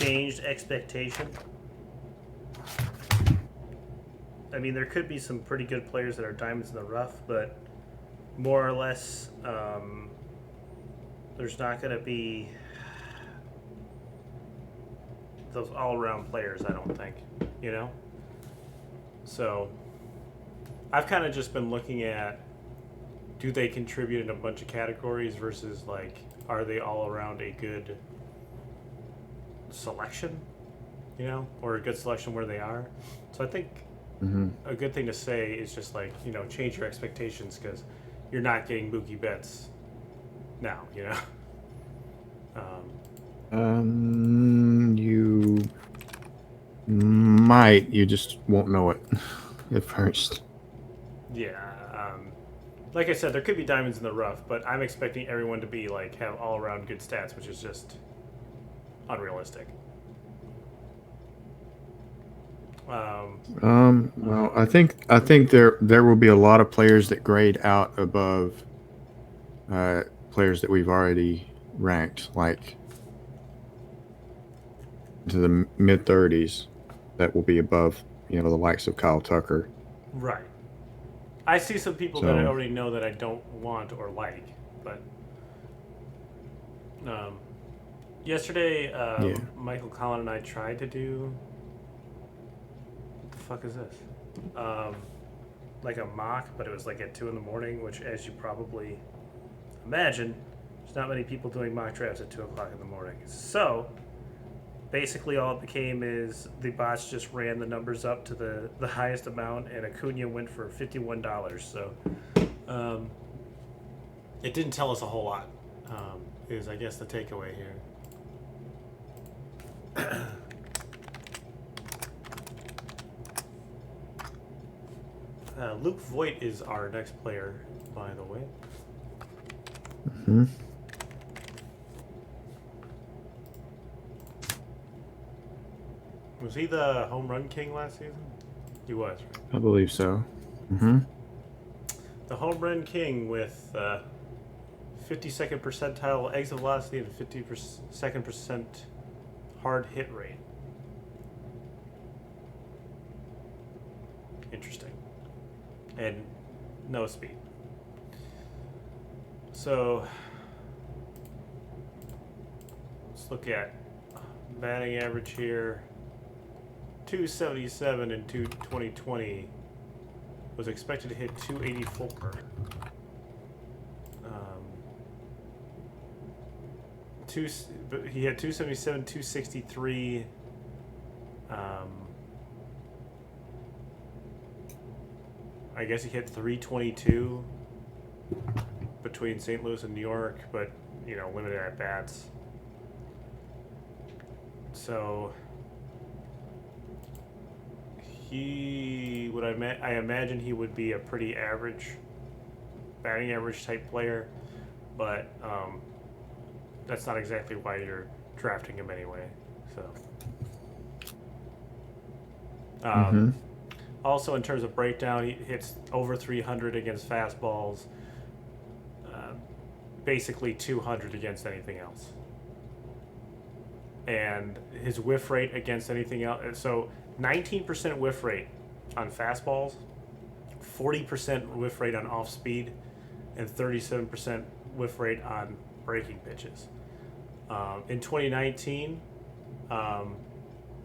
changed expectation. I mean, there could be some pretty good players that are diamonds in the rough, but more or less, there's not going to be those all-around players, I don't think, you know? So I've kind of just been looking at, do they contribute in a bunch of categories versus, like, are they all around a good selection, you know, or a good selection where they are? So I think a good thing to say is just, like, you know, change your expectations, because you're not getting Mookie Betts now, you know? You might. You just won't know it at first. Yeah. Like I said, there could be diamonds in the rough, but I'm expecting everyone to be, like, have all around good stats, which is just unrealistic. Well, I think there will be a lot of players that grade out above players that we've already ranked, like to the mid 30s. That will be above, the likes of Kyle Tucker. Right. I see some people that I So already know that I don't want or like, but um, yesterday, yeah, Michael Collin and I tried to do. What the fuck is this? Like a mock, but it was like at 2 in the morning, which, as you probably imagine, there's not many people doing mock drafts at 2 o'clock in the morning. So basically, all it became is the bots just ran the numbers up to the highest amount, and Acuna went for $51. So it didn't tell us a whole lot. Is, I guess, the takeaway here. Luke Voigt is our next player, by the way. hmm Was he the home run king last season? He was, right? I believe so. hmm The home run king with 52nd percentile exit velocity and 52nd percent hard hit rate. Interesting. And no speed. So let's look at batting average here. 277 in 2020, was expected to hit 284. He had 277, 263. I guess he hit 322 between St. Louis and New York, but, limited at bats. So I imagine he would be a pretty average, batting average type player, but that's not exactly why you're drafting him anyway. So, hmm also in terms of breakdown, he hits over 300 against fastballs, basically 200 against anything else, and his whiff rate against anything else. So 19% whiff rate on fastballs, 40% whiff rate on off speed, and 37% whiff rate on breaking pitches. In 2019,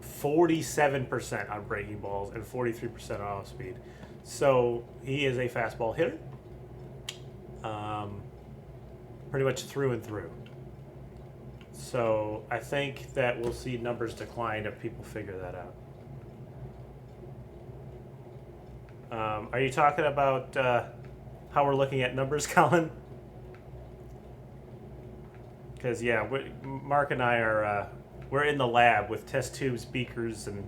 47% on breaking balls and 43% on off speed. So he is a fastball hitter, pretty much through and through. So I think that we'll see numbers decline if people figure that out. Are you talking about how we're looking at numbers, Colin? Because, yeah, Mark and I are we're in the lab with test tubes, beakers, and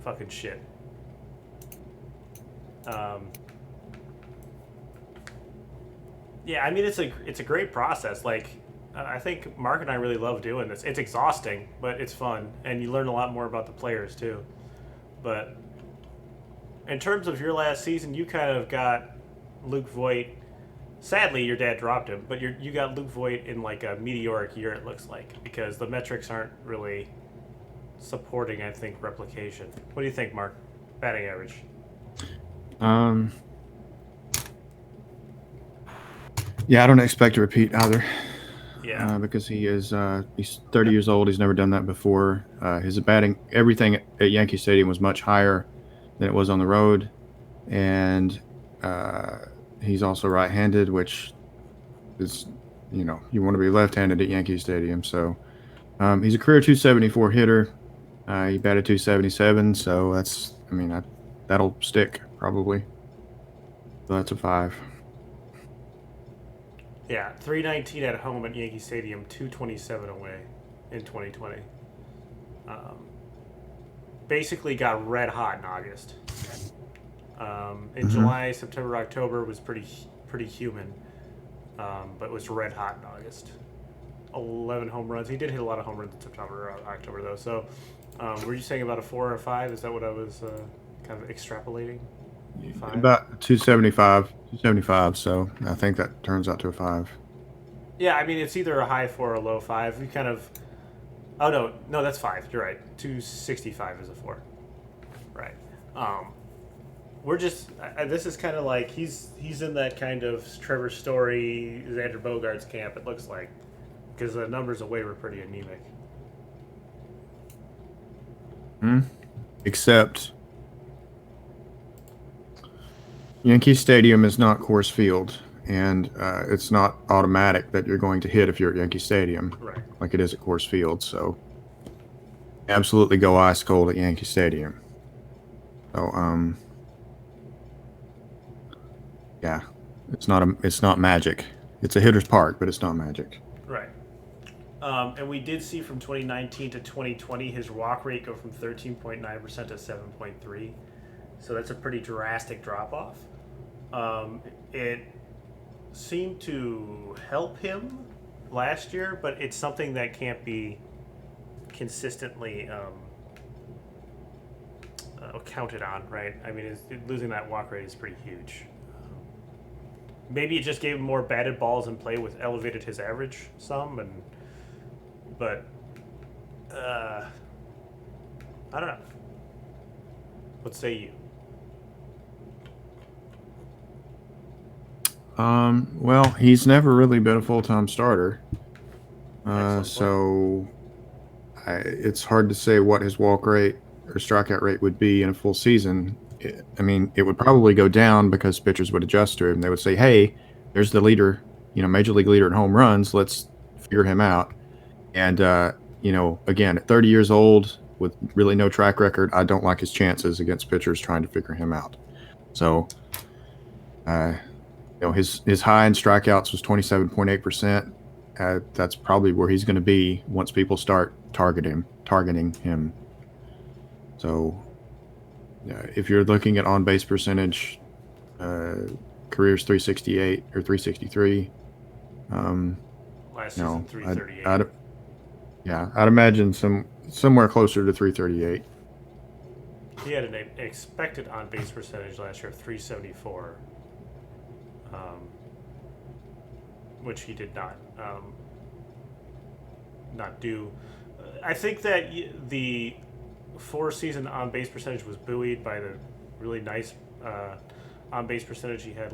fucking shit. Yeah, I mean, it's a great process. Like, I think Mark and I really love doing this. It's exhausting, but it's fun, and you learn a lot more about the players too. But in terms of your last season, you kind of got Luke Voigt. Sadly, your dad dropped him, but you got Luke Voigt in like a meteoric year, it looks like, because the metrics aren't really supporting, I think, replication. What do you think, Mark? Batting average. Um, yeah, I don't expect a repeat either. Yeah. Because he's 30 years old. He's never done that before. His batting, everything at Yankee Stadium was much higher than it was on the road, and uh, he's also right-handed, which is, you want to be left-handed at Yankee Stadium. So he's a career 274 hitter. He batted 277, so that'll stick probably. So that's a 5. Yeah, 319 at home at Yankee Stadium, 227 away in 2020. Um, basically got red hot in August. In July, September, October was pretty human, but was red hot in August. 11 home runs. He did hit a lot of home runs in September or October though. So, were you saying about a 4 or a 5? Is that what I was kind of extrapolating? 5? About 275. So I think that turns out to a 5. Yeah, I mean it's either a high 4 or a low 5. We kind of. Oh no, that's 5. You're right. 265 is a 4. Right. We're just. This is kind of like he's in that kind of Trevor Story, Xander Bogaerts camp. It looks like because the numbers away were pretty anemic. Except Yankee Stadium is not Coors Field, and it's not automatic that you're going to hit if you're at Yankee Stadium, Right. like it is at Coors Field. So absolutely go ice cold at Yankee Stadium. So yeah, it's not magic. It's a hitter's park, but it's not magic. Right. And we did see from 2019 to 2020 his walk rate go from 13.9% to 7.3. So that's a pretty drastic drop off. It seemed to help him last year, but it's something that can't be consistently counted on, right? I mean, losing that walk rate is pretty huge. Maybe it just gave him more batted balls in play, with elevated his average some, but I don't know. What say you? Well, he's never really been a full-time starter, Excellent so it's hard to say what his walk rate or strikeout rate would be in a full season. It would probably go down because pitchers would adjust to him. They would say, "Hey, there's the leader, major league leader in home runs. Let's figure him out." And again, at 30 years old with really no track record, I don't like his chances against pitchers trying to figure him out. So, his high in strikeouts was 27.8%. That's probably where he's going to be once people start targeting him. So, if you're looking at on base percentage, careers 368 or 363. Last season, 338. I'd imagine somewhere closer to 338. He had an expected on base percentage last year of 374, which he did not do. I think that the 4-season on base percentage was buoyed by the really nice on base percentage he had.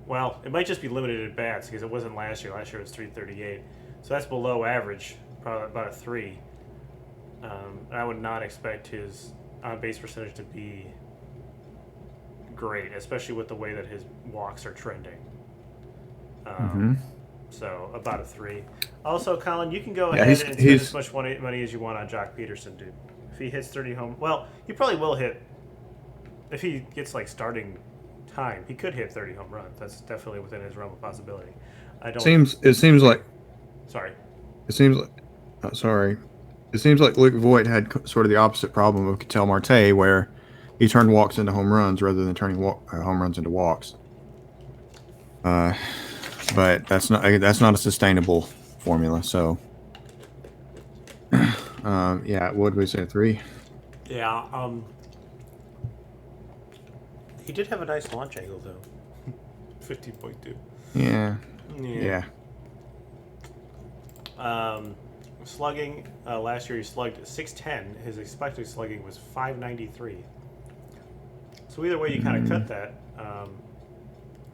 Well, it might just be limited at bats because it wasn't last year. Last year it was 338, so that's below average, probably about a 3. I would not expect his on-base percentage to be great, especially with the way that his walks are trending. So about a 3. Also, Colin, you can go ahead and spend as much money as you want on Jock Peterson, dude. If he hits 30 home, well, he probably will hit. If he gets like starting time, he could hit 30 home runs. That's definitely within his realm of possibility. It seems like Luke Voigt had sort of the opposite problem of Ketel Marte, where he turned walks into home runs rather than turning home runs into walks. But that's not a sustainable formula. So, what did we say? 3? Yeah. He did have a nice launch angle though. 15.2. Yeah. Slugging, last year he slugged 610. His expected slugging was 593. So either way you kind of cut that,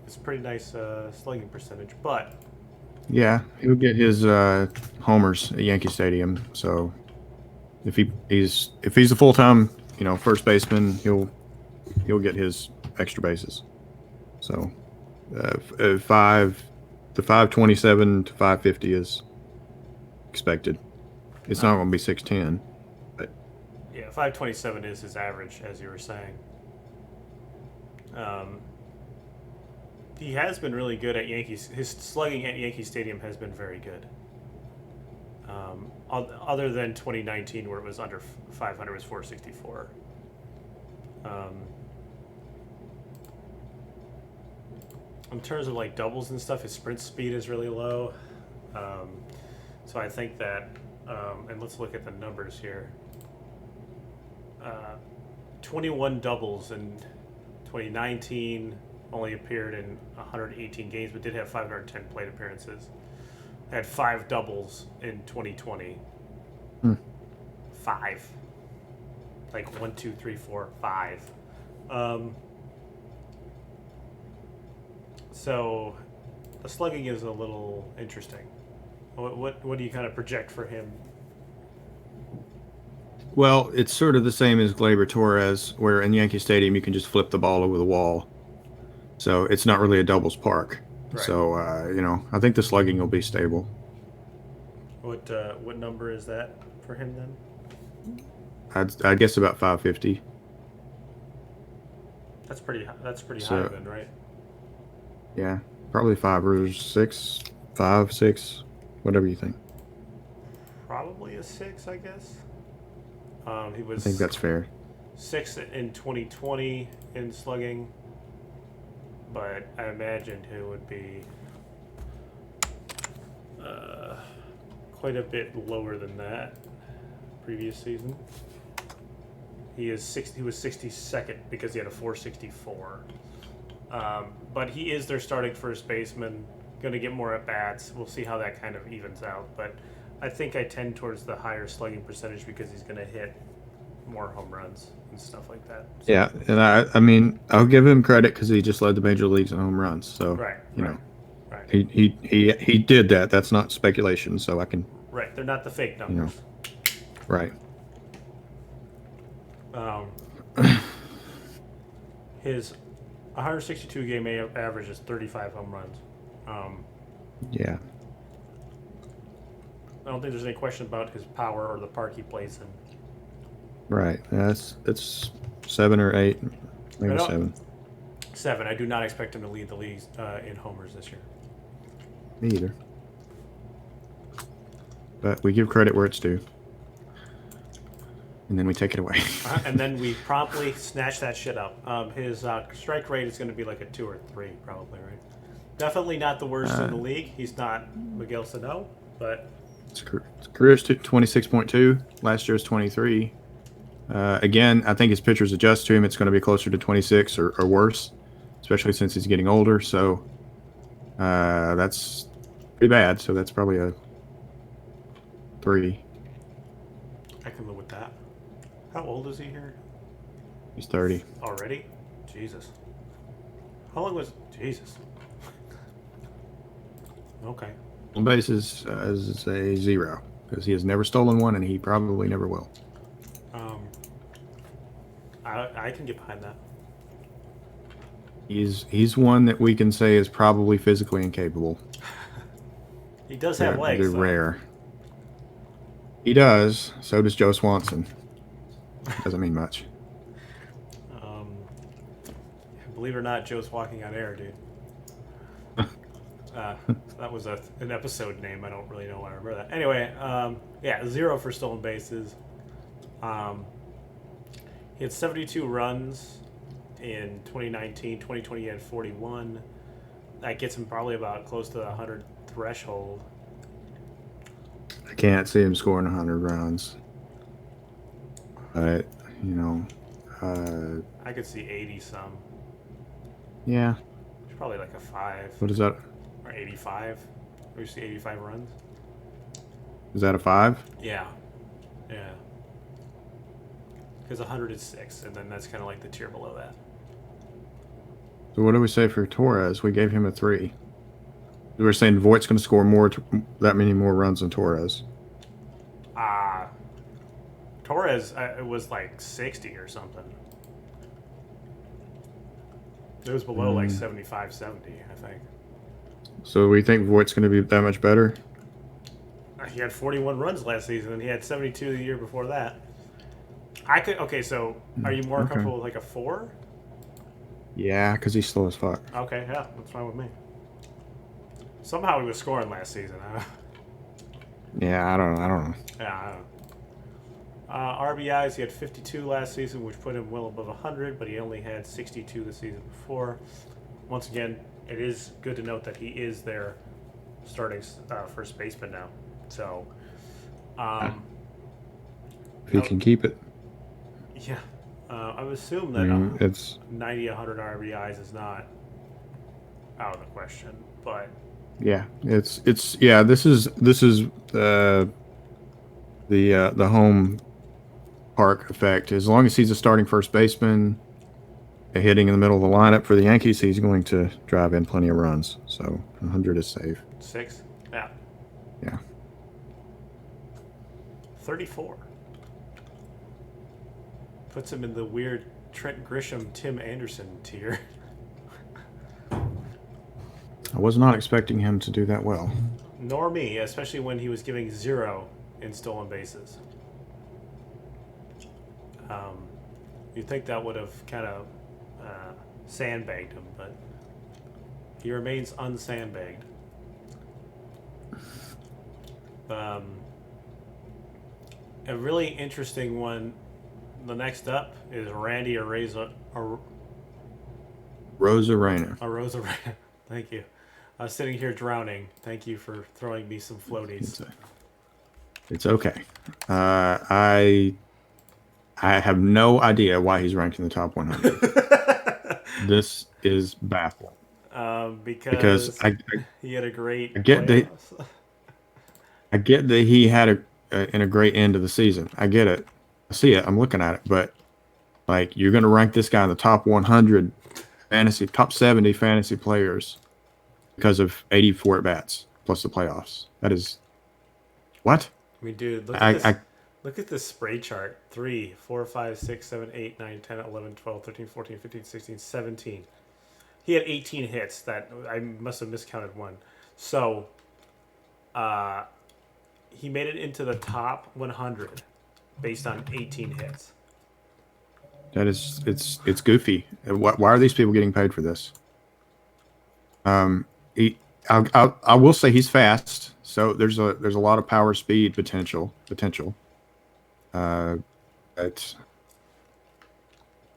it's a pretty nice slugging percentage. But Yeah, he'll get his homers at Yankee Stadium. So if he's a full time first baseman, he'll get his extra bases. So the 527 to 550 is expected. It's not going to be 610, but yeah, 527 is his average, as you were saying. He has been really good at Yankees. His slugging at Yankee Stadium has been very good. Other than 2019, where it was under 500, was 464. In terms of like doubles and stuff, his sprint speed is really low. So I think that, and let's look at the numbers here. 21 doubles in 2019, only appeared in 118 games, but did have 510 plate appearances. Had 5 doubles in 2020. 5. Like 1, 2, 3, 4, 5. So the slugging is a little interesting. What do you kind of project for him? well, it's sort of the same as Gleyber Torres, where in Yankee Stadium you can just flip the ball over the wall. So it's not really a doubles park. Right. So I think the slugging will be stable. What number is that for him then? I'd guess about 550. That's pretty high So- then, right? Yeah, probably 5 or 6, 5, 6, whatever you think. Probably a 6, I guess. He I was think that's fair. 6 in 2020 in slugging, but I imagined it would be quite a bit lower than that previous season. He was 62nd because he had a 464. But he is their starting first baseman. Going to get more at bats. We'll see how that kind of evens out. But I think I tend towards the higher slugging percentage because he's going to hit more home runs and stuff like that. So, Yeah, and I mean, I'll give him credit because he just led the major leagues in home runs. So right. Right. he did that. That's not speculation. So I can Right. They're not the fake numbers. right. His 162 game average is 35 home runs. Yeah. I don't think there's any question about his power or the park he plays in. Right. It's 7 or 8, maybe I don't- 7. 7. I do not expect him to lead the league in homers this year. Me either. But we give credit where it's due. And then we take it away. And then we promptly snatch that shit up. His strike rate is going to be like a 2 or 3, probably, right? Definitely not the worst in the league. He's not Miguel Sano, but It's career's 26.2. Last year's 23. Again, I think his pitchers adjust to him. It's going to be closer to 26 or worse, especially since he's getting older. So that's pretty bad. So that's probably a 3. I can live with that. How old is he here? He's 30. Already? Jesus. How long was... Jesus. Okay. On bases is a 0 because he has never stolen one and he probably never will. I can get behind that. He's one that we can say is probably physically incapable. He does have legs, They're though. rare. He does. So does Joe Swanson. Doesn't mean much. Believe it or not, Joe's walking on air, dude. That was an episode name. I don't really know why I remember that. Anyway, yeah, 0 for stolen bases. He had 72 runs in 2019. 2020 he had 41. That gets him probably about close to the 100 threshold. I can't see him scoring 100 runs. But, I could see 80 some. yeah. It's probably like a 5 What is that? or 85. We see 85 runs. Is that a 5? Yeah, yeah. Because 100 is 6, and then that's kind of like the tier below that. So what do we say for Torres? We gave him a 3. We were saying Voigt's going to score more, that many more runs than Torres. Torres it was like 60 or something. It was below like 75, 70, I think. So we think Voigt's going to be that much better? He had 41 runs last season, and he had 72 the year before that. Okay, so are you more comfortable with like a 4? Yeah, because he's slow as fuck. Okay, yeah, that's fine with me. Somehow he was scoring last season. Yeah, I don't know. Yeah, I don't know. RBIs, he had 52 last season, which put him well above 100, but he only had 62 the season before. Once again, it is good to note that he is their starting first baseman now. So, If he can keep it. yeah, I would assume that I mean, it's 90, 100 RBIs is not out of the question, but yeah, it's yeah. This is the home park effect. As long as he's a starting first baseman, hitting in the middle of the lineup for the Yankees, he's going to drive in plenty of runs. So 100 is safe. 6, yeah, Yeah. 34 puts him in the weird Trent Grisham, Tim Anderson tier. I was not expecting him to do that well. Nor me, especially when he was giving 0 in stolen bases. You'd think that would have kind of sandbagged him, but he remains unsandbagged. A really interesting one. The next up is Randy Arozarena. Arozarena. Thank you. I was sitting here drowning. Thank you for throwing me some floaties. It's okay. I have no idea why he's ranked in the top 100. This is baffling. Because he had a great. I get that he had a great end of the season. I get it. I see it. I'm looking at it. But like, you're going to rank this guy in the top 100 top 70 fantasy players because of 84 at bats plus the playoffs. That is what? I mean, dude, look at this. Look at this spray chart. 3, 4, 5, 6, 7, 8, 9, 10, 11, 12, 13, 14, 15, 16, 17. He had 18 hits. That I must have miscounted one. So, he made it into the top 100 based on 18 hits. That is, it's goofy. Why are these people getting paid for this? I will say he's fast, so there's a lot of power speed potential. But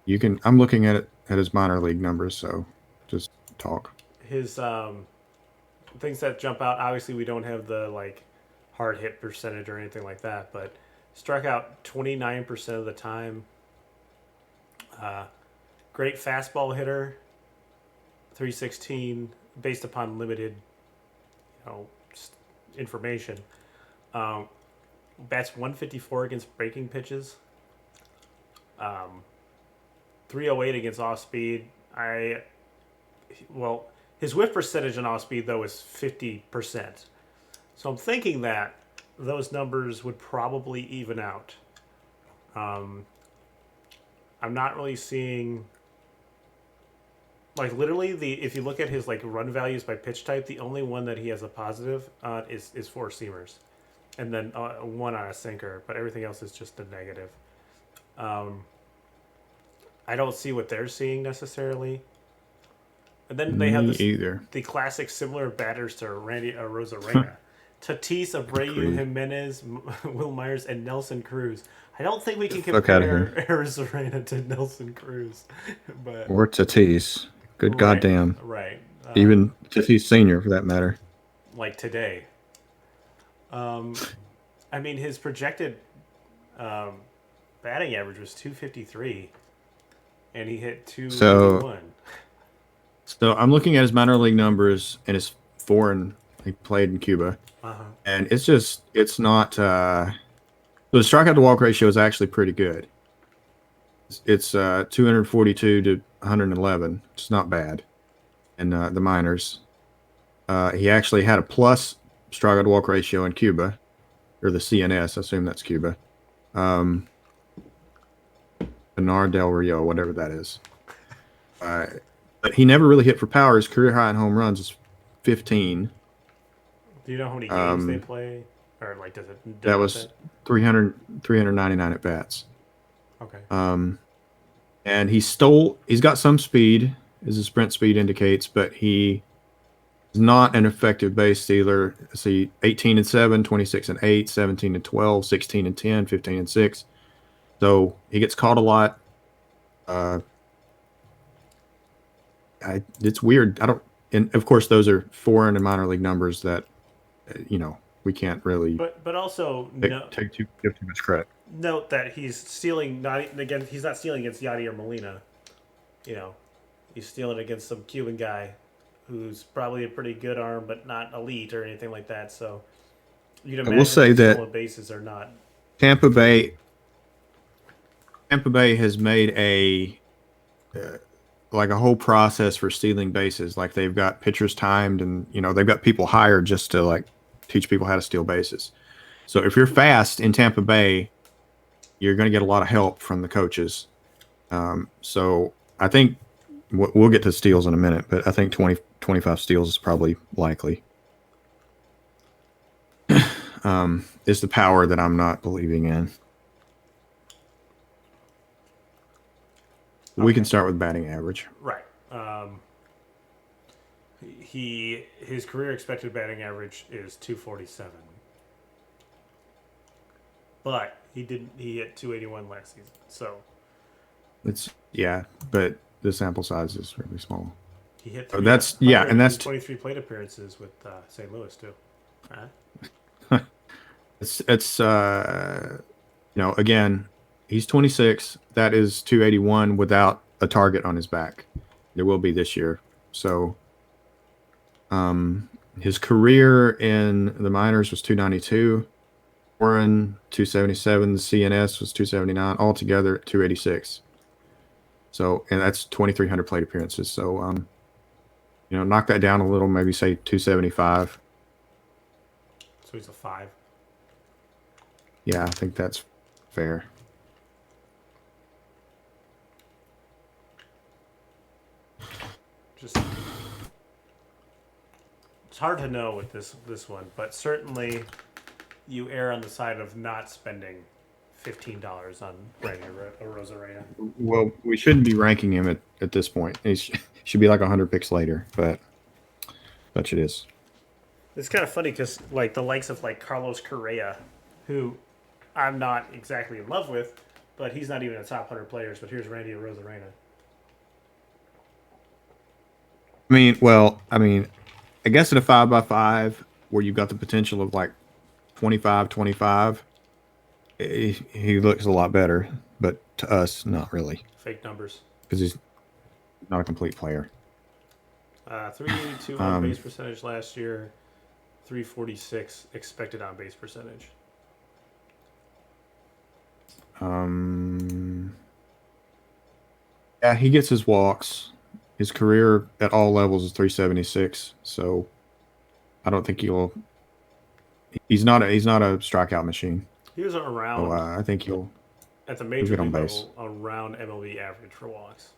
you can. I'm looking at his minor league numbers, so just talk. His things that jump out. Obviously, we don't have the hard hit percentage or anything like that, but struck out 29% of the time. Great fastball hitter, 316, based upon limited, information. Bats 154 against breaking pitches. 308 against off speed. His whiff percentage on off speed though is 50%. So I'm thinking that those numbers would probably even out. I'm not really seeing literally if you look at his run values by pitch type, the only one that he has a positive is four seamers, and then one on a sinker, but everything else is just a negative. I don't see what they're seeing necessarily. And then they have the classic similar batters to Randy Arozarena. Tatis, Abreu, Jimenez, Will Myers, and Nelson Cruz. I don't think we can compare Arozarena to Nelson Cruz. Or Tatis. Good goddamn. Right. Even Tatis Sr., for that matter. Like today. I mean, his projected batting average was 253, and he hit 281. So I'm looking at his minor league numbers and his foreign He played in Cuba, Uh-huh. and it's not. The strikeout to walk ratio is actually pretty good. It's 242 to 111. It's not bad in the minors. He actually had a plus strikeout to walk ratio in Cuba, or the CNS. I assume that's Cuba. Bernard Del Rio, whatever that is. But he never really hit for power. His career high in home runs is 15. Do you know how many games they play? Or, like, does it That denote was 399 at bats. Okay. And he's got some speed, as his sprint speed indicates, but he is not an effective base stealer. See, 18 and 7, 26 and 8, 17 and 12, 16 and 10, 15 and 6. So he gets caught a lot. It's weird. And of course, those are foreign and minor league numbers that, we can't really But also give too much credit. note that he's stealing he's not stealing against Yadier Molina. He's stealing against some Cuban guy who's probably a pretty good arm, but not elite or anything like that. So you'd imagine will say that stolen bases are not. Tampa Bay has made a whole process for stealing bases. Like, they've got pitchers timed, and they've got people hired just to like teach people how to steal bases. So if you're fast in Tampa Bay, you're going to get a lot of help from the coaches. So I think we'll get to steals in a minute, but I think 25 steals is probably likely. It's the power that I'm not believing in. We can start with batting average. Right. His career expected batting average is 247. But he hit 281 last season. So but the sample size is really small. he hit and that's 23 plate appearances with St. Louis too. It's again, he's 26. That is 281 without a target on his back. There will be this year. So his career in the minors was 292. Warren 277. The CNS was 279. Altogether 286. So, and that's 2,300 plate appearances. So knock that down a little, maybe say 275. So he's a 5. Yeah, I think that's fair. It's hard to know with this one, but certainly you err on the side of not spending $15 on Randy Arozarena. Well, we shouldn't be ranking him at this point. He should be like 100 picks later, but it is. It's kind of funny because like the likes of like Carlos Correa, who I'm not exactly in love with, but he's not even a top 100 players. But here's Randy Arozarena. I guess in a 5x5 where you've got the potential of like 25, he looks a lot better, but to us, not really. Fake numbers. Because he's not a complete player. 382 on base percentage last year, 346 expected on base percentage. Yeah, he gets his walks. His career at all levels is 376. So I don't think he's not a strikeout machine. He was around. So I think at the major league level around MLB average for walks.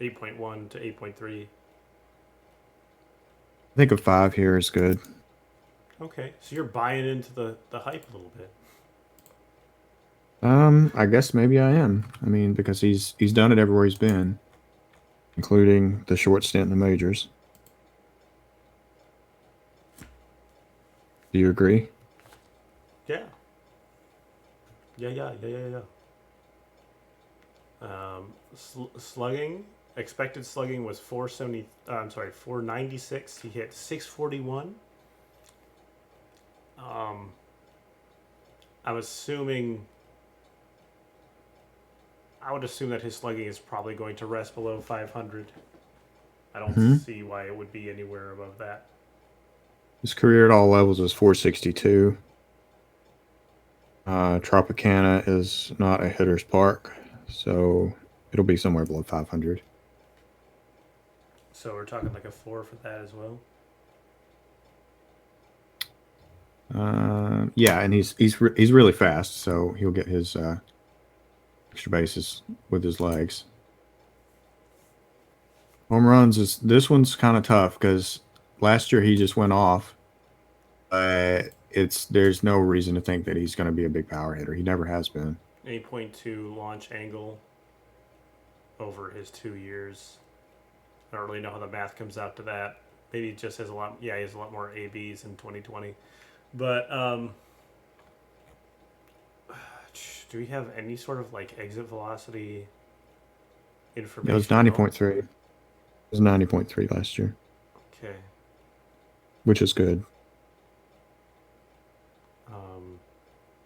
8.1 to 8.3. I think a 5 here is good. Okay, so you're buying into the hype a little bit. I guess maybe I am. Because he's done it everywhere he's been, including the short stint in the majors. Do you agree? Yeah. Yeah. Slugging, expected slugging was 496. He hit 641. I would assume that his slugging is probably going to rest below 500. I don't see why it would be anywhere above that. His career at all levels is 462. Tropicana is not a hitter's park, so it'll be somewhere below 500. So we're talking like a 4 for that as well. Yeah, and he's really fast, so he'll get his extra bases with his legs. Home runs is this one's kind of tough because last year he just went off. There's no reason to think that he's going to be a big power hitter. He never has been. 8.2 launch angle over his 2 years. I don't really know how the math comes out to that. Maybe he just has a lot. Yeah, he has a lot more ABs in 2020. But do we have any sort of like exit velocity information? It was 90.3. It was 90.3 last year, Okay. which is good.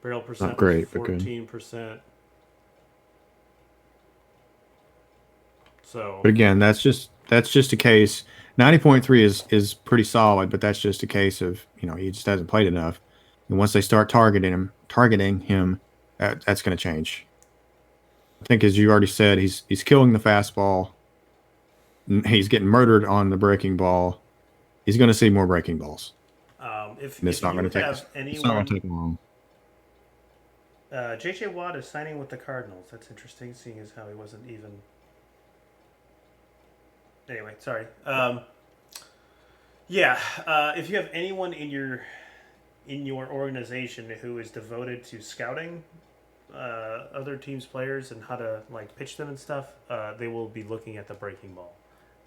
Barrel percent Not great, was but good. 14%. So, But again, that's just a case. 90.3 is pretty solid, but that's just a case of he just hasn't played enough. And once they start targeting him, that's going to change. I think, as you already said, he's killing the fastball. He's getting murdered on the breaking ball. He's going to see more breaking balls. if And it's not you going to take. have It's not going to anyone, take long. J.J. Watt is signing with the Cardinals. That's interesting, seeing as how he wasn't even. Anyway, sorry. Yeah, if you have anyone in your organization who is devoted to scouting other teams' players and how to like pitch them and stuff, they will be looking at the breaking ball.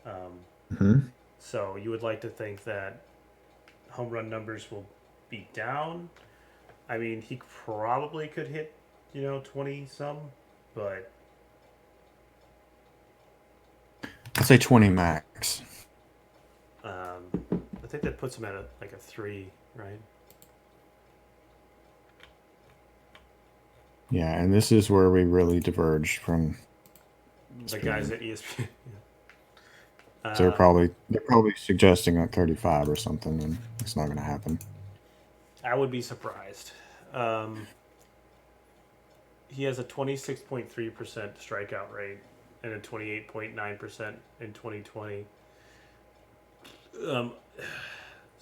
Mm-hmm. So you would like to think that home run numbers will be down. I mean, he probably could hit 20 some, but I'd say 20 max. I think that puts him at like a 3, right? Yeah, and this is where we really diverge from The guys at ESPN. they're probably suggesting like 35 or something, and it's not going to happen. I would be surprised. He has a 26.3% strikeout rate and a 28.9% in 2020. So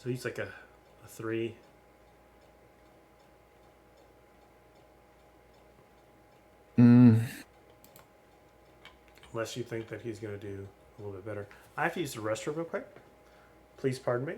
he's like a 3. Mm. Unless you think that he's going to do a little bit better. I have to use the restroom real quick. Please pardon me.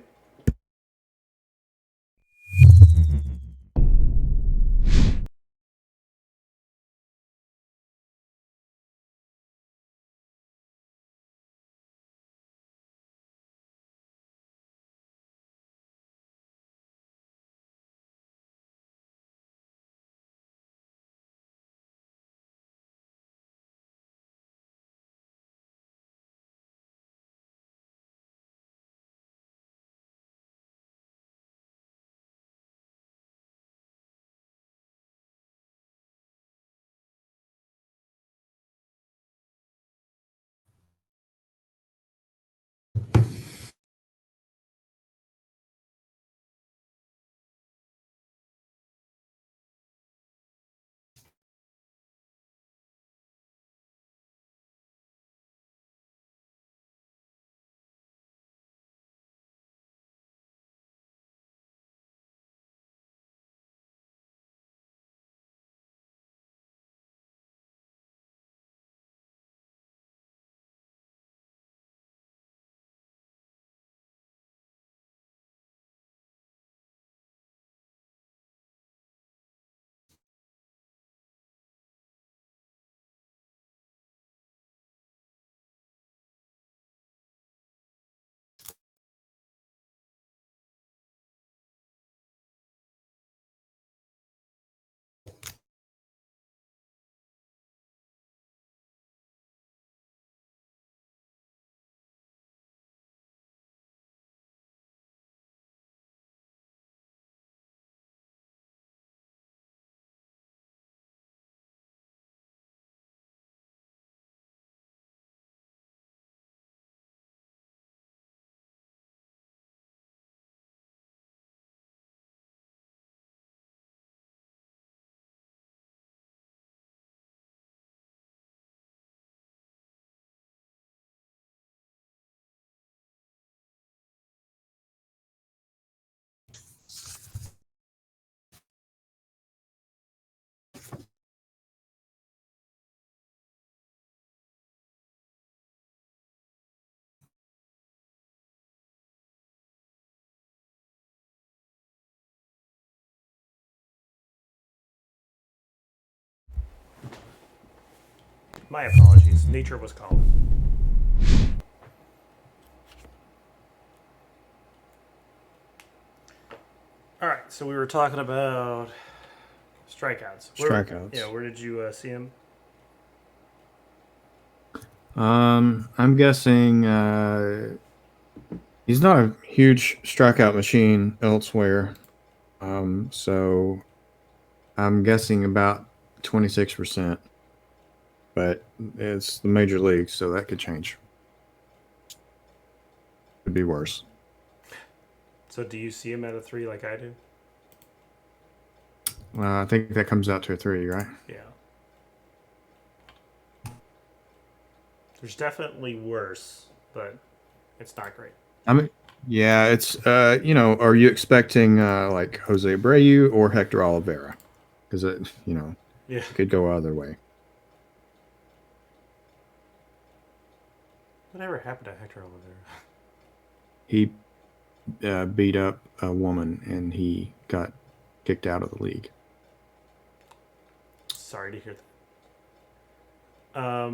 My apologies. Nature was calling. All right, so we were talking about strikeouts. Strikeouts. Where did you see him? I'm guessing he's not a huge strikeout machine elsewhere. So I'm guessing about 26%. But it's the major leagues, so that could change. Could be worse. So do you see him at a 3 like I do? I think that comes out to a 3, right? Yeah. There's definitely worse, but it's not great. I mean, yeah, it's are you expecting like Jose Abreu or Hector Oliveira? Because Yeah. it could go either way. Whatever happened to Hector over there? He beat up a woman and he got kicked out of the league. Sorry to hear that.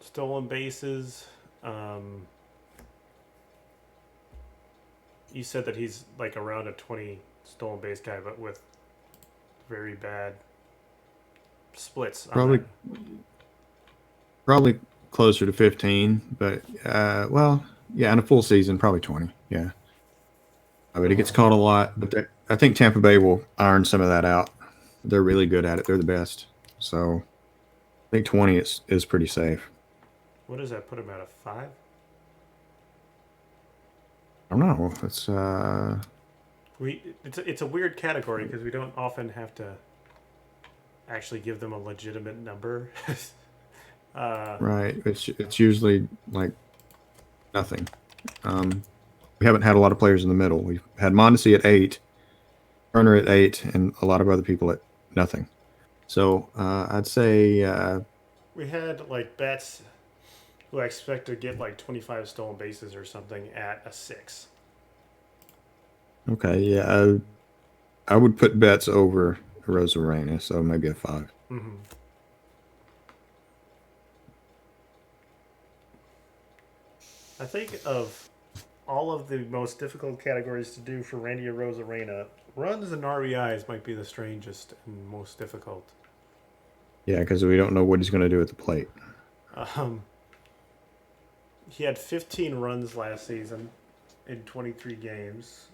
Stolen bases. You said that he's like around a 20 stolen base guy, but with very bad splits. Probably closer to 15, but well, yeah, in a full season, probably 20. Yeah, I mean, it gets caught a lot, but I think Tampa Bay will iron some of that out. They're really good at it. They're the best. So I think 20 is pretty safe. What does that put him at, a 5? I don't know. It's a weird category because we don't often have to actually give them a legitimate number. Right. It's usually like nothing. We haven't had a lot of players in the middle. We've had Mondesi at 8, Turner at 8, and a lot of other people at nothing. So I'd say We had like Betts, who I expect to get like 25 stolen bases or something, at a 6. okay. Yeah, I would put Betts over Rosarena, so maybe a 5. Mm-hmm. I think of all of the most difficult categories to do for Randy Arozarena, runs and RBIs might be the strangest and most difficult. Yeah, because we don't know what he's going to do at the plate. He had 15 runs last season in 23 games.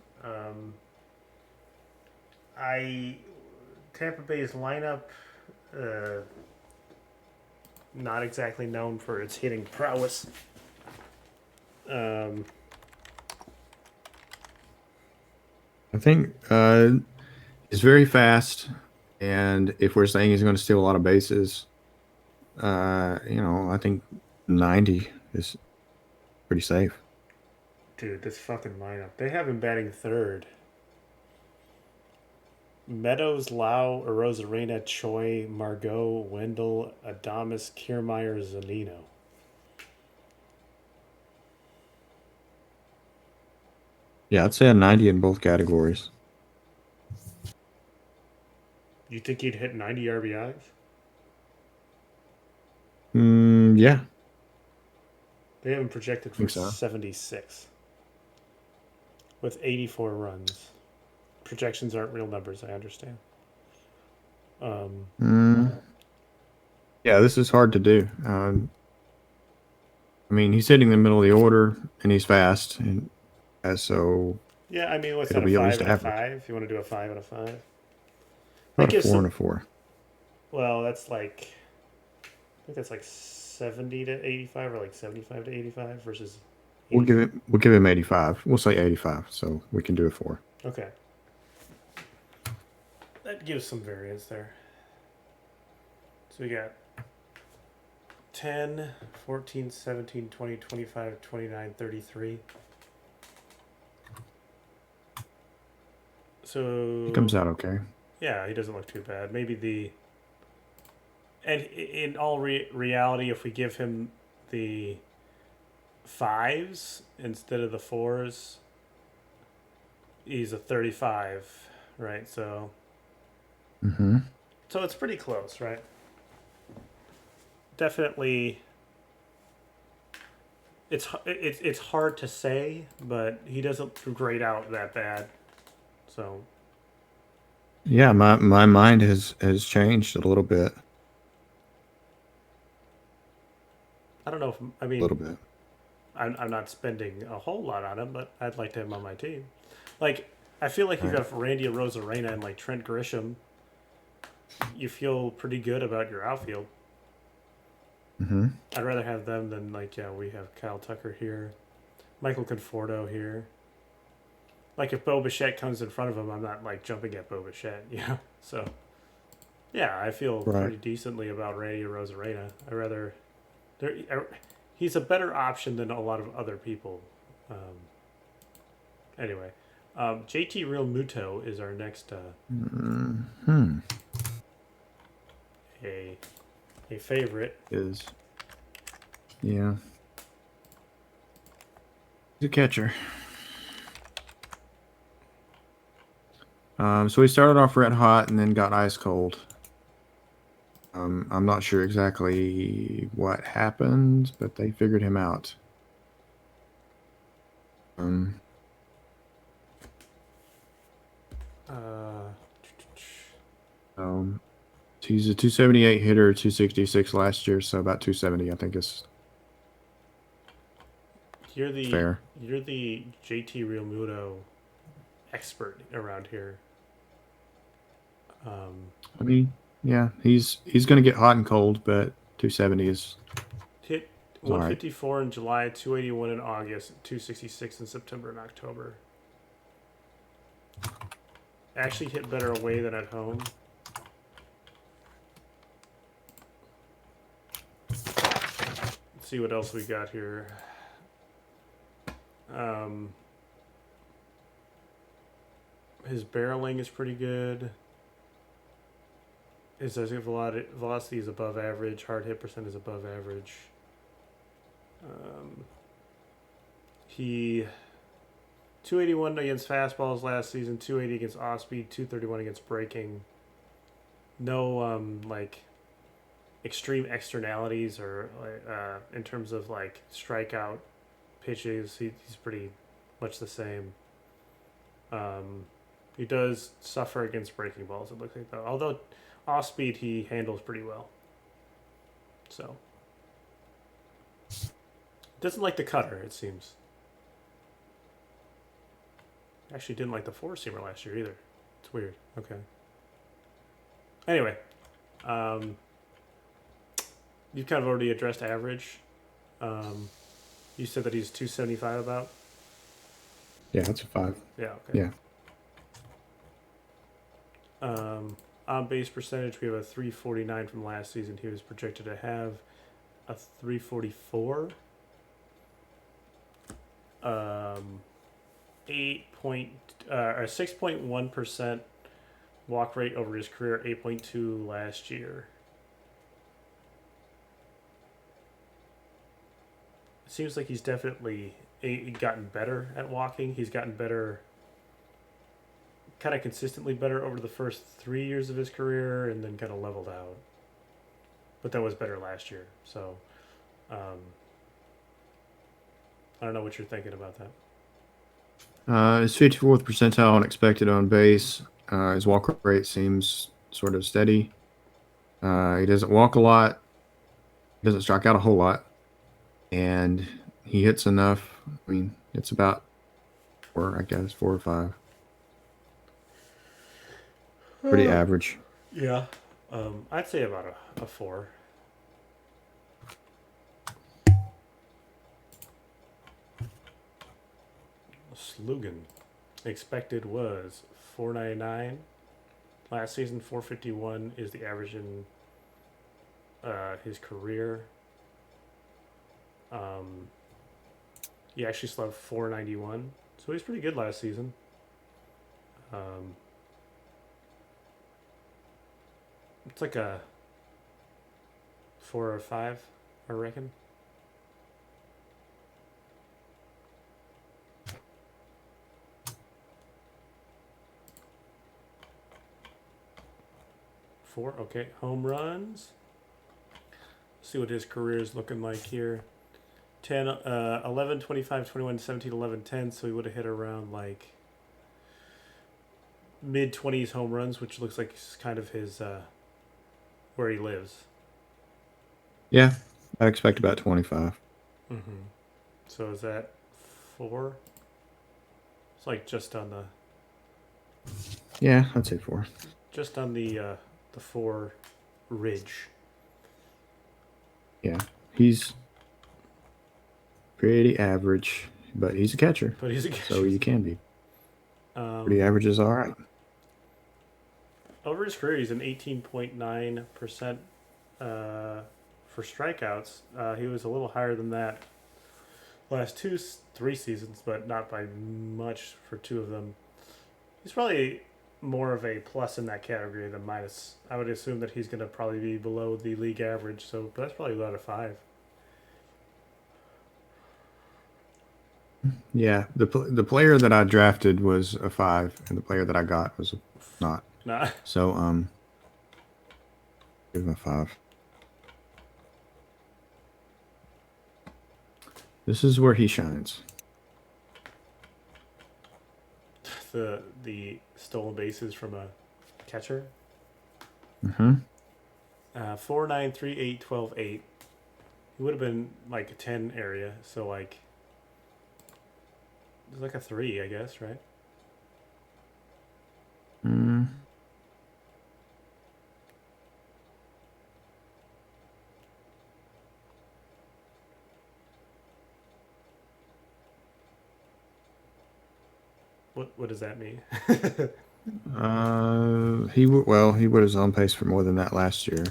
Tampa Bay's lineup, not exactly known for its hitting prowess. I think he's very fast, and if we're saying he's going to steal a lot of bases, I think 90 is pretty safe. Dude, this fucking lineup. They have him batting third. Meadows, Lau, Arozarena, Choi, Margot, Wendell, Adames, Kiermaier, Zanino. Yeah, I'd say a 90 in both categories. You think he'd hit 90 RBIs? Yeah. They have him projected for Think so. 76 with 84 runs. Projections aren't real numbers, I understand. Yeah, this is hard to do. I mean, he's hitting the middle of the order, and he's fast, and so yeah, I mean, what's it'll that, a be at 5 least and a average. 5? You want to do a 5 and a 5? About a 4 and a 4. Well, that's like, I think that's like 70 to 85 or like 75 to 85 versus 80. We'll give him 85. We'll say 85, so we can do a 4. Okay. That gives some variance there. So we got 10, 14, 17, 20, 25, 29, 33. So He comes out okay. yeah, he doesn't look too bad. And in all reality, if we give him the 5s instead of the 4s, he's a 35, right? So So it's pretty close, right? Definitely. It's hard to say, but he doesn't grade out that bad. So Yeah, my mind has changed a little bit. I don't know if I A little mean bit. I'm not spending a whole lot on him, but I'd like to have him on my team. Like I feel like you Right. have Randy Rosarena and like Trent Grisham. You feel pretty good about your outfield. Mm-hmm. I'd rather have them than like we have Kyle Tucker here, Michael Conforto here. Like if Bo Bichette comes in front of him, I'm not like jumping at Bo Bichette, you know. So yeah, I feel Right. pretty decently about Randy Rosarena. I rather he's a better option than a lot of other people. Um, anyway, JT Real Muto is our next Hmm. a a favorite. Is yeah. He's a catcher. So he started off red hot and then got ice cold. I'm not sure exactly what happened, but they figured him out. Um, Uh, um, he's a 278 hitter, 266 last year, so about 270, I think is you're the fair. you're the JT Real Muto expert around here. I mean, yeah, he's going to get hot and cold, but 270 Hit is all right. 154 in July, 281 in August, 266 in September and October. Actually hit better away than at home. Let's see what else we got here. His barreling is pretty good. His velocity is above average. Hard hit percent is above average. He 281 against fastballs last season, 280 against off speed, 231 against breaking. No like extreme externalities or in terms of like strikeout pitches. He's pretty much the same. He does suffer against breaking balls. It looks like though, although off speed he handles pretty well. So doesn't like the cutter. It seems. Actually, didn't like the four seamer last year either. It's weird. Okay. Anyway, you kind of already addressed average. You said that he's 275 about. Yeah, that's a 5. Yeah. Okay. Yeah. On base percentage, we have a 349 from last season. He was projected to have a 344. 6.1% walk rate over his career, 8.2 last year. It seems like he's definitely gotten better at walking. He's gotten better, kind of consistently better over the first 3 years of his career, and then kind of leveled out. But that was better last year. So, I don't know what you're thinking about that. His 54th percentile on expected on base. His walk rate seems sort of steady. He doesn't walk a lot. Doesn't strike out a whole lot. And he hits enough. I mean, it's about 4, I guess, 4 or 5. Pretty average. Yeah. I'd say about a 4. Slugan expected was 499. Last season, 451 is the average in his career. He actually slept 491, so he's pretty good last season. It's like a 4 or 5, I reckon. 4. Okay, home runs. See what his career is looking like here. 10, 11, 25, 21, 17, 11, 10. So he would have hit around like mid 20s home runs, which looks like it's kind of his where he lives. Yeah, I expect about 25. Mm-hmm. So is that 4? It's like just on the Yeah, I'd say 4. the 4 ridge. Yeah, he's pretty average, but he's a catcher, But he's a so you can be. um, Pretty average is all right. over his career, he's an 18.9% for strikeouts. He was a little higher than that last 3 seasons, but not by much for 2 of them. He's probably more of a plus in that category than minus. I would assume that he's going to probably be below the league average. So, but that's probably about a 5. Yeah, the player that I drafted was a 5, and the player that I got was not. Nah. So give him a 5. This is where he shines. The stolen bases from a catcher. Mm-hmm. 4, 9, 3, 8, 12, 8. He would have been like a 10 area. So like, it's like a 3, I guess, right? Mm. What does that mean? He would have on pace for more than that last year.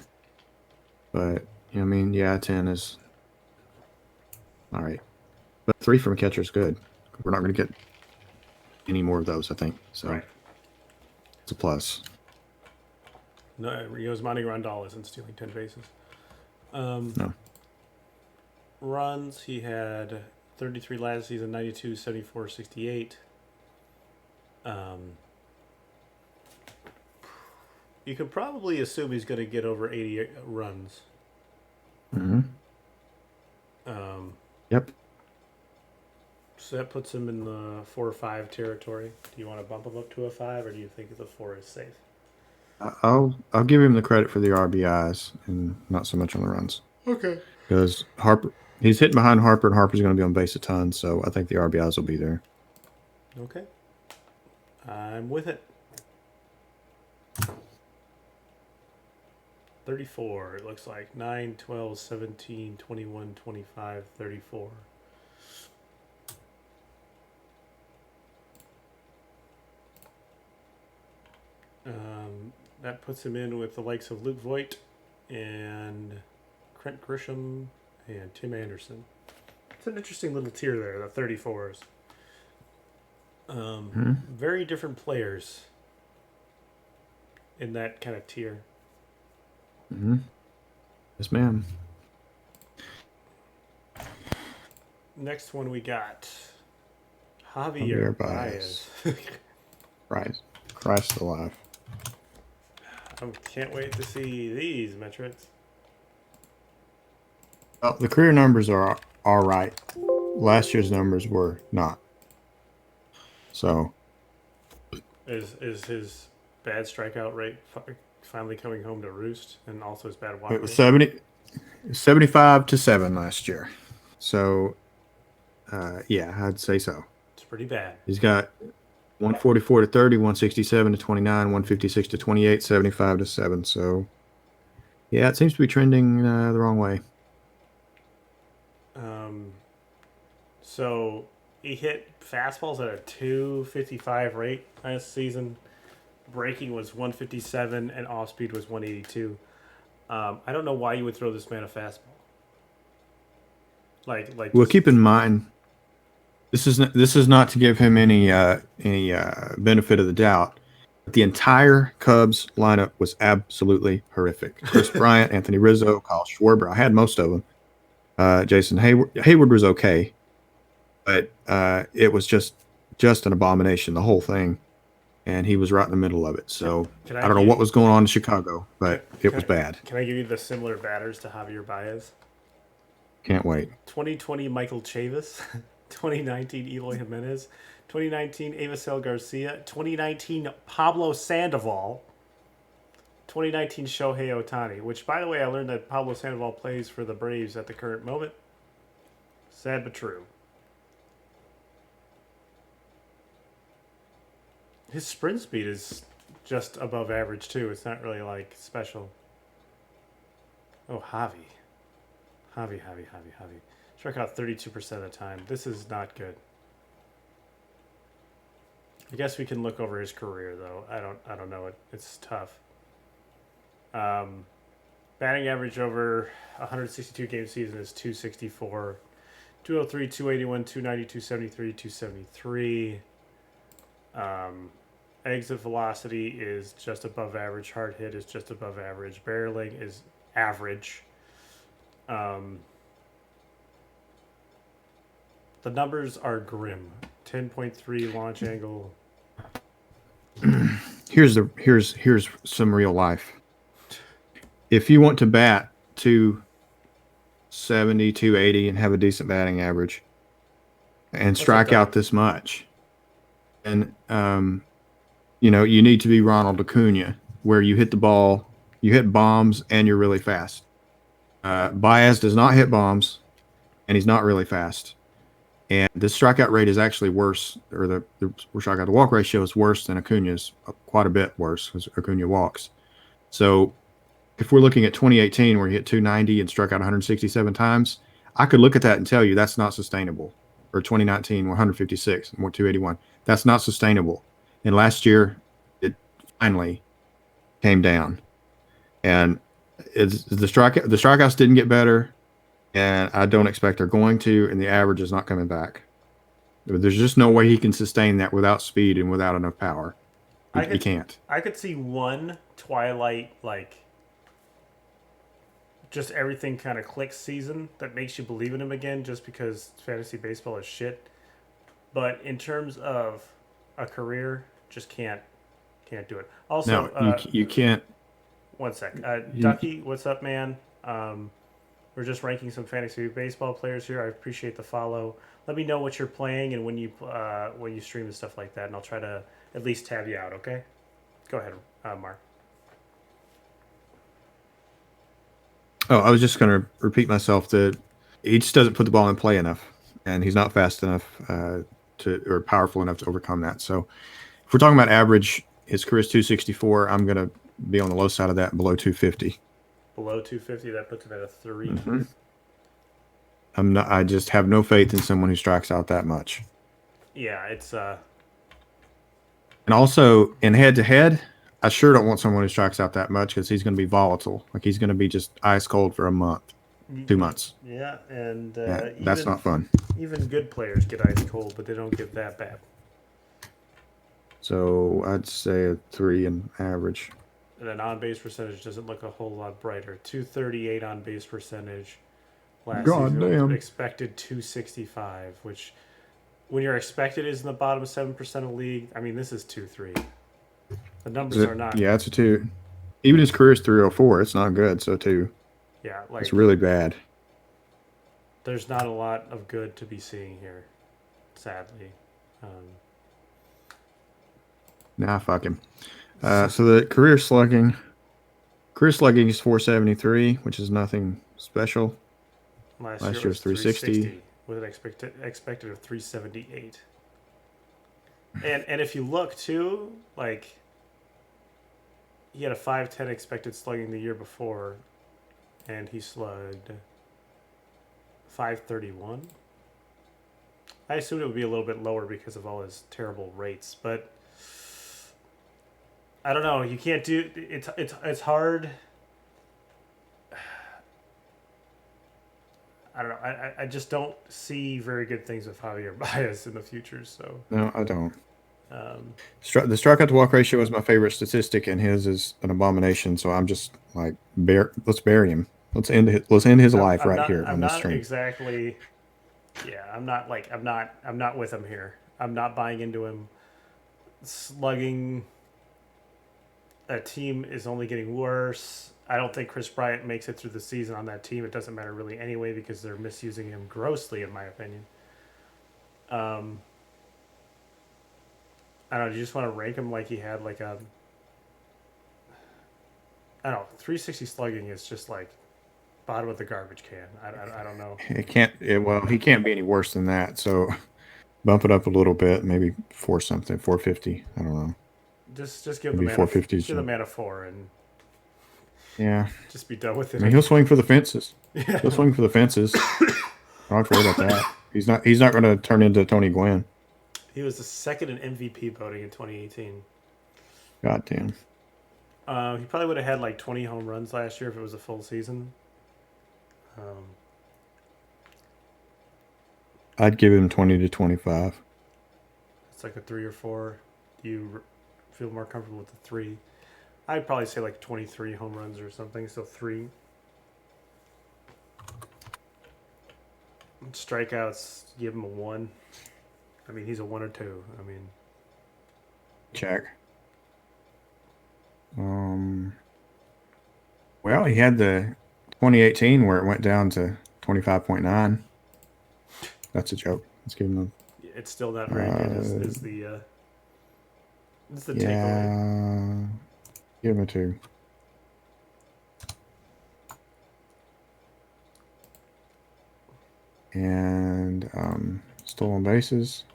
But I mean, yeah, 10 is all right. But 3 from a catcher is good. We're not going to get any more of those, I think. So Right. it's a plus. No, Yosmani Randall isn't stealing 10 bases. No. Runs, he had 33 last season, 92, 74, 68. You could probably assume he's going to get over 80 runs. Mm-hmm. Yep. So that puts him in the 4 or 5 territory. Do you want to bump him up to a 5, or do you think the 4 is safe? I'll give him the credit for the RBIs and not so much on the runs. Okay. Because Harper, he's hitting behind Harper, and Harper's going to be on base a ton, so I think the RBIs will be there. Okay. I'm with it. 34, it looks like. 9, 12, 17, 21, 25, 34. That puts him in with the likes of Luke Voigt and Trent Grisham and Tim Anderson. It's an interesting little tier there, the 34s. Very different players in that kind of tier. Mm-hmm. Yes, ma'am. Next one we got Javier Baez. Christ alive. I can't wait to see these metrics. Well, the career numbers are all right. Last year's numbers were not. So Is his bad strikeout rate finally coming home to roost, and also his bad walk it rate? was 75 to 7 last year. So yeah, I'd say so. It's pretty bad. He's got 144 to 30, 167 to 29, 156 to 28, 75 to 7. So yeah, it seems to be trending the wrong way. So he hit fastballs at a 255 rate last season. Breaking was 157 and off speed was 182. I don't know why you would throw this man a fastball. Like. Well, keep in mind, this is not to give him any benefit of the doubt. The entire Cubs lineup was absolutely horrific. Chris Bryant, Anthony Rizzo, Kyle Schwarber. I had most of them. Jason Hayward was okay, but it was just an abomination. The whole thing. and he was right in the middle of it. So Can I don't know what was going on in Chicago, but it was bad. Can I give you the similar batters to Javier Baez? Can't wait. 2020 Michael Chavis, 2019 Eloy Jimenez, 2019 Avisel Garcia, 2019 Pablo Sandoval, 2019 Shohei Otani, which, by the way, I learned that Pablo Sandoval plays for the Braves at the current moment. Sad but true. His sprint speed is just above average, too. It's not really, like, special. Oh, Javi. Javi. Struck out 32% of the time. This is not good. I guess we can look over his career, though. I don't know. It's tough. Batting average over 162 game season is 264, 203, 281, 290, 273, 273. Exit velocity is just above average. Hard hit is just above average. Barreling is average. The numbers are grim. 10.3 launch angle. Here's some real life. If you want to bat 270, 280 and have a decent batting average and strike out this much, and you need to be Ronald Acuna, where you hit the ball, you hit bombs, and you're really fast. Baez does not hit bombs, and he's not really fast. And the strikeout rate is actually worse, or the strikeout to walk ratio is worse than Acuna's, quite a bit worse, because Acuna walks. So if we're looking at 2018, where he hit 290 and struck out 167 times, I could look at that and tell you that's not sustainable. Or 2019, 156 and 281. That's not sustainable. And last year, it finally came down. And the strikeouts didn't get better. And I don't expect they're going to, and the average is not coming back. There's just no way he can sustain that without speed and without enough power. He can't. I could see one Twilight, like, just everything kind of clicks season that makes you believe in him again just because fantasy baseball is shit. But in terms of a career, just can't do it. Also, no, you can't. One sec. Ducky, what's up, man? We're just ranking some fantasy baseball players here. I appreciate the follow. Let me know what you're playing and when you stream and stuff like that, and I'll try to at least tab you out. Okay? Go ahead, Mark. Oh, I was just going to repeat myself that he just doesn't put the ball in play enough, and he's not fast enough or powerful enough to overcome that. So, if we're talking about average, his career is 264. I'm going to be on the low side of that, below 250. Below 250, that puts him at a 3. Mm-hmm. I just have no faith in someone who strikes out that much. Yeah, it's And also in head-to-head, I sure don't want someone who strikes out that much, because he's going to be volatile. Like, he's going to be just ice cold for a month, 2 months. Yeah, and that's not fun. Even good players get ice cold, but they don't get that bad. So I'd say a 3 in average. And an on-base percentage doesn't look a whole lot brighter. 238 on-base percentage last season. Expected 265, which when your expected is in the bottom 7% of the league, I mean, this is 2.3. The numbers are not. Yeah, it's a 2. Even his career is 304. It's not good, so 2. Yeah, like, it's really bad. There's not a lot of good to be seeing here, sadly. Nah, fuck him. So the career slugging is 473, which is nothing special. Last year was 360 with an expected of 378. And if you look too, like, he had a 510 expected slugging the year before, and he slugged 531. I assumed it would be a little bit lower because of all his terrible rates, but I don't know. You can't do it's hard. I don't know. I just don't see very good things with Javier Baez in the future. So no, I don't. The strikeout to walk ratio is my favorite statistic, and his is an abomination. So I'm just like, let's bury him. Let's end his life right here on this stream. Exactly. Yeah, I'm not with him here. I'm not buying into him. slugging. That team is only getting worse. I don't think Chris Bryant makes it through the season on that team. It doesn't matter really anyway because they're misusing him grossly, in my opinion. I don't know. Do you just want to rank him like he had like a? I don't know. 360 slugging is just like bottom of the garbage can. I don't know. It can't. Well, he can't be any worse than that. So bump it up a little bit, maybe 4 something, 450. I don't know. Just give the Maybe man 450. give the man a 4 and Yeah. just be done with I it. mean, he'll swing for the fences. Yeah. He'll swing for the fences. I don't have to worry about that. He's not. He's not going to turn into Tony Gwynn. He was the second in MVP voting in 2018. God damn. He probably would have had like 20 home runs last year if it was a full season. I'd give him 20 to 25. It's like a 3 or 4. Do you feel more comfortable with the 3? I'd probably say like 23 home runs or something. So 3. Strikeouts, give him a 1. I mean, he's a 1 or 2. I mean, Check. Well, he had the 2018 where it went down to 25.9. That's a joke. Let's give him it's still not very good. Is the takeaway. yeah. Give him a 2. And stolen bases.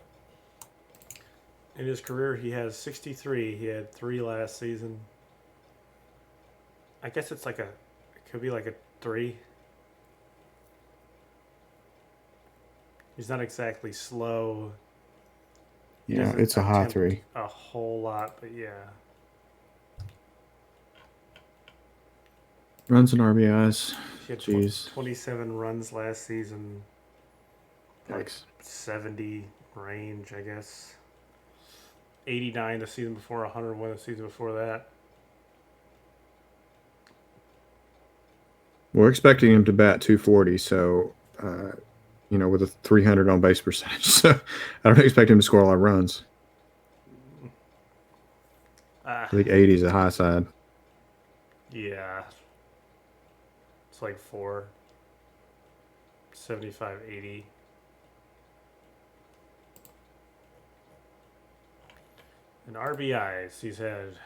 In his career, he has 63. He had 3 last season. I guess it could be like a 3. He's not exactly slow. He Yeah, doesn't it's a high attempt 3. a whole lot, but yeah. Runs and RBIs. He had Jeez. 27 runs last season. Like Yikes. 70 range, I guess. 89 the season before, 101 the season before that. We're expecting him to bat 240, so with a 300 on base percentage. So I don't expect him to score a lot of runs. I think 80 is the high side. Yeah. It's like 4. 75, 80. And RBIs, he's had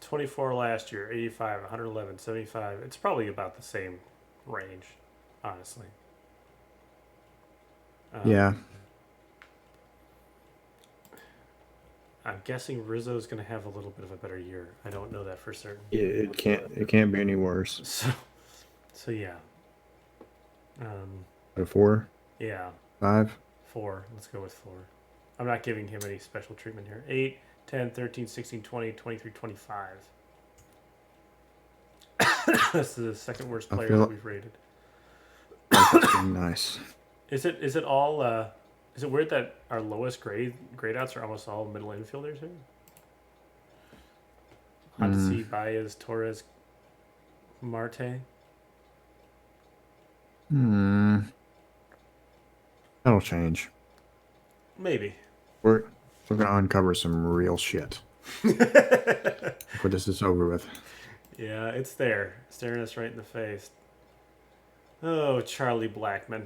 24 last year, 85, 111, 75. It's probably about the same range, honestly. Yeah. I'm guessing Rizzo's going to have a little bit of a better year. I don't know that for certain. Yeah, it can't be any worse. So yeah. A 4? Yeah. 5? 4. Let's go with 4. I'm not giving him any special treatment here. 8, 10, 13, 16, 20, 23, 25. That's the second worst player that we've rated. Nice. Is it all? Is it weird that our lowest grade outs are almost all middle infielders here? Odyssey, Baez, Torres, Marte. That'll change. Maybe. We're gonna uncover some real shit before this is over with. Yeah, it's there, staring us right in the face. Oh, Charlie Blackmon.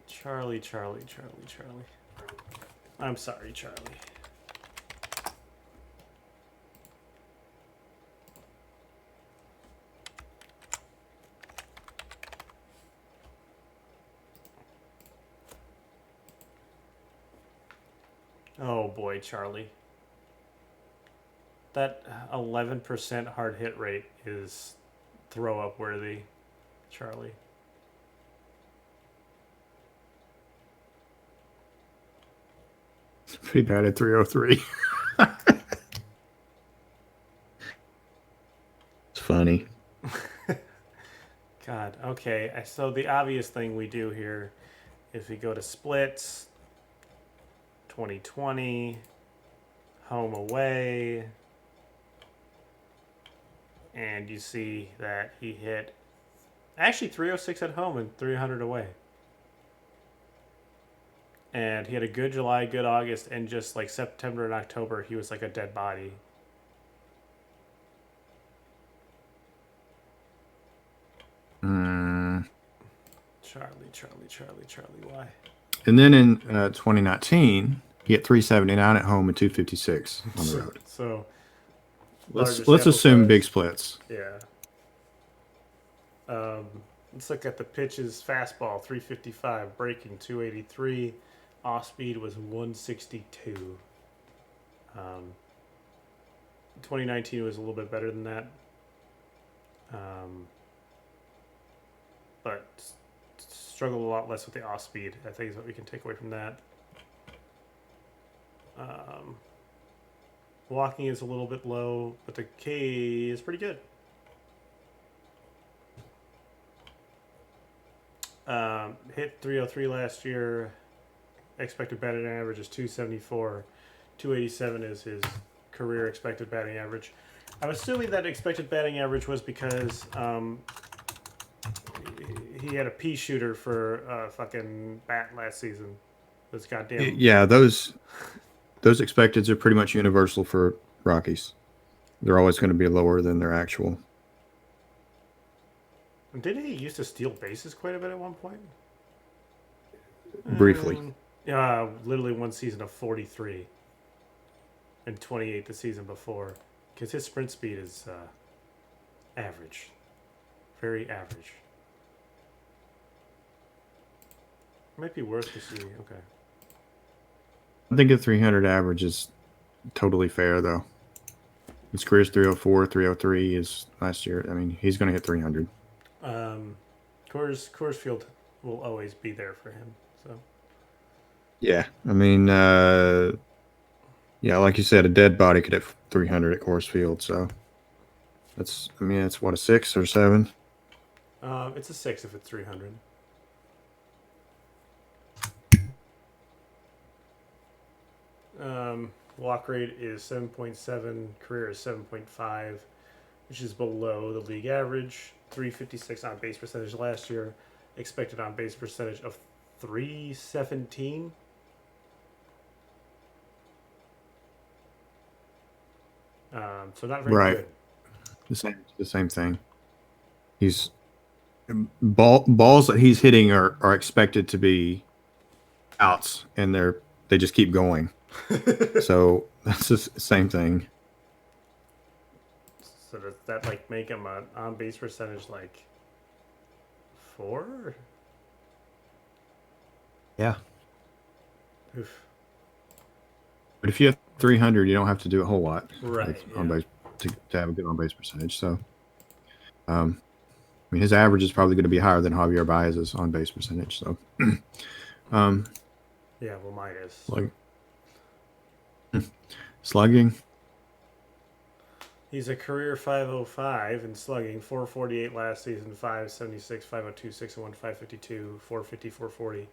Charlie. I'm sorry, Charlie. Oh boy, Charlie. That 11% hard hit rate is throw up worthy, Charlie. It's pretty bad at 303. It's funny. God, okay. So the obvious thing we do here is we go to splits, 2020, home away, and you see that he hit actually 306 at home and 300 away. And he had a good July, good August, and just like September and October, he was like a dead body. Charlie, why? And then in 2019, he hit 379 at home and 256 on the road. So Let's larger assume sample big size. splits. Yeah. Let's look at the pitches. Fastball 355, breaking 283, off speed was 162. 2019 was a little bit better than that, but struggled a lot less with the off speed. I think is what we can take away from that. Walking is a little bit low, but the K is pretty good. Hit 303 last year. Expected batting average is 274. 287 is his career expected batting average. I'm assuming that expected batting average was because he had a pea shooter for fucking bat last season. That's goddamn. Yeah, those expecteds are pretty much universal for Rockies. They're always going to be lower than their actual. Didn't he used to steal bases quite a bit at one point? Briefly. Literally one season of 43 and 28 the season before. Because his sprint speed is average. Very average. Might be worth to see. Okay. I think a 300 average is totally fair, though. His career's 304, 303 is last year. I mean, he's going to hit 300. Coors Field will always be there for him. So. Yeah, I mean, yeah, like you said, a dead body could hit 300 at Coors Field. So that's what, a 6 or 7? It's a 6 if it's 300. Walk rate is 7.7. Career is 7.5, which is below the league average. 356 on base percentage last year. Expected on base percentage of 317. So not very good. The same thing. He's balls that he's hitting are expected to be outs, and they just keep going. So that's the same thing. So does that like make him an on base percentage like 4? Yeah. Oof. But if you have 300, you don't have to do a whole lot, right? On base to have a good on base percentage. So, I mean, his average is probably going to be higher than Javier Baez's on base percentage. So, yeah, well, mine is. Slugging. He's a career 505 in slugging, 448 last season, 576, 502, 601, 552, 450, 440.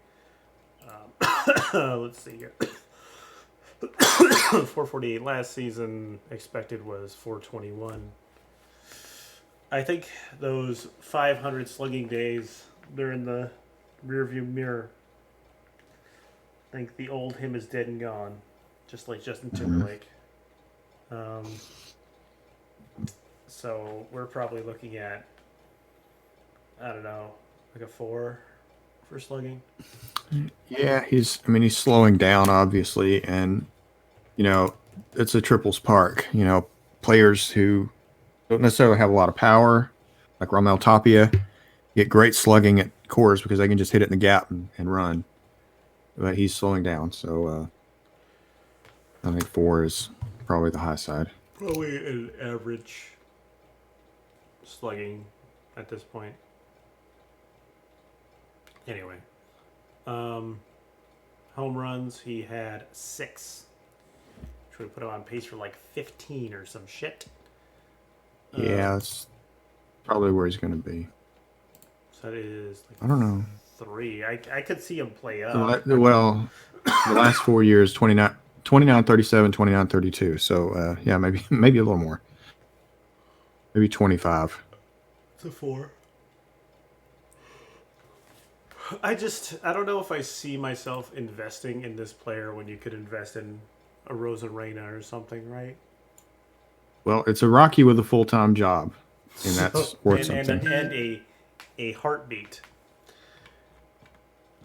Let's see here. 448 last season, expected was 421. I think those 500 slugging days, they're in the rearview mirror. I think the old him is dead and gone, just like Justin Timberlake. So we're probably looking at, I don't know, like a 4 for slugging. Yeah, he's slowing down, obviously, and it's a triples park. Players who don't necessarily have a lot of power, like Ramel Tapia, get great slugging at Coors because they can just hit it in the gap and run. But he's slowing down, so I think 4 is probably the high side. Probably an average slugging at this point. Anyway, home runs, he had 6, which would put him on pace for like 15 or some shit. Yeah, that's probably where he's going to be. So that is like, I don't know, 3. I could see him play up. Well, the last 4 years, 29, 37, 29, 32. So yeah, maybe a little more. Maybe 25. It's a 4. I don't know if I see myself investing in this player when you could invest in a Rosarena or something, right? Well, it's a Rocky with a full-time job, and So that's worth and something. a heartbeat.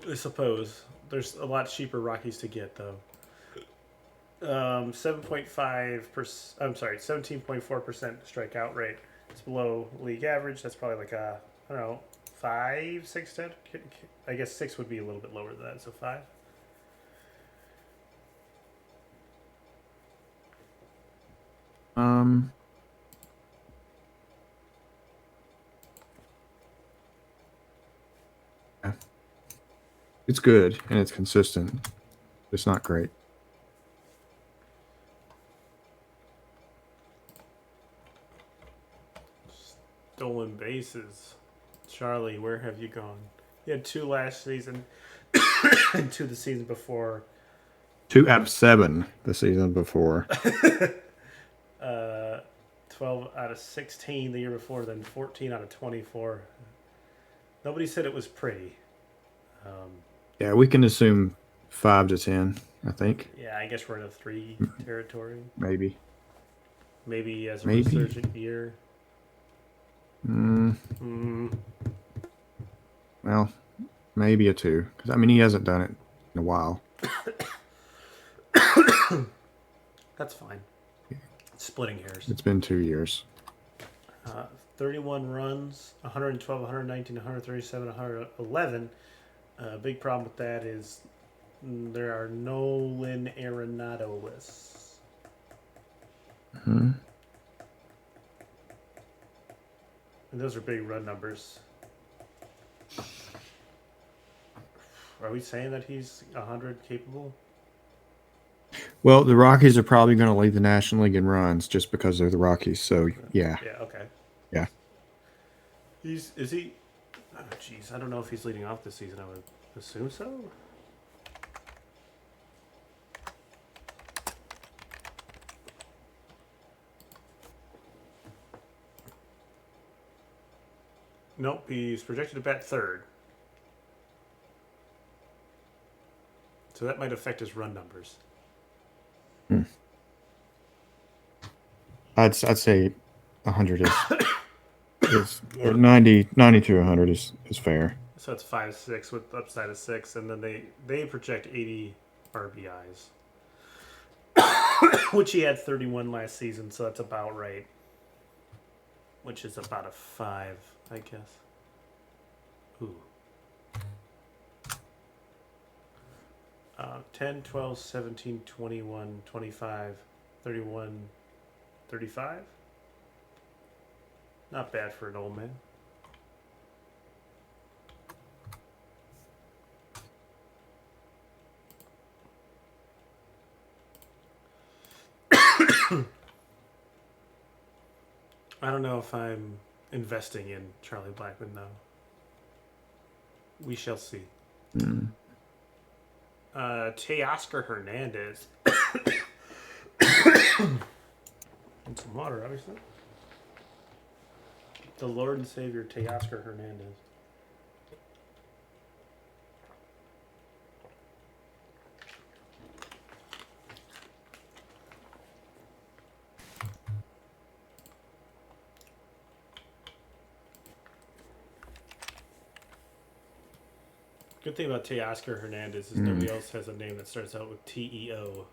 I suppose there's a lot cheaper Rockies to get though. 7.5%. I'm sorry, 17.4% strikeout rate. It's below league average. That's probably like a I don't know 5, 6, 10. I guess 6 would be a little bit lower than that. So 5. Um, yeah, it's good and it's consistent. It's not great. Stolen bases. Charlie, where have you gone? He had 2 last season and 2 the season before. 2 out of 7 the season before. 12 out of 16 the year before, then 14 out of 24. Nobody said it was pretty. Um, Yeah, we can assume 5 to 10. I think yeah, I guess we're in a 3 territory. maybe. Maybe he has a Maybe. resurgent year. Mm, Mm, well, maybe a 2. Because I mean, he hasn't done it in a while. that's fine. Splitting hairs. It's been 2 years. 31 runs, 112, 119, 137, 111. Big problem with that is there are no Lynn Arenado lists. Hmm. And those are big run numbers. Are we saying that he's 100 capable? Well, the Rockies are probably going to lead the National League in runs just because they're the Rockies. So yeah, Yeah, okay. yeah. Is he? Oh, jeez, I don't know if he's leading off this season. I would assume so. Nope, he's projected to bat third. So that might affect his run numbers. Hmm. I'd say 100 is or 90 to 100 is fair. So it's 5-6 with upside of 6, and then they project 80 RBIs, which he had 31 last season. So that's about right. Which is about a 5, I guess. Ooh. 10, 12, 17, 21, 25, 31, 35. Not bad for an old man. I don't know if I'm investing in Charlie Blackmon, though. We shall see. Hmm. Teoscar Hernandez. And some water, obviously. The Lord and Savior Teoscar Hernandez. Good thing about Teoscar Hernandez is nobody else has a name that starts out with Teo.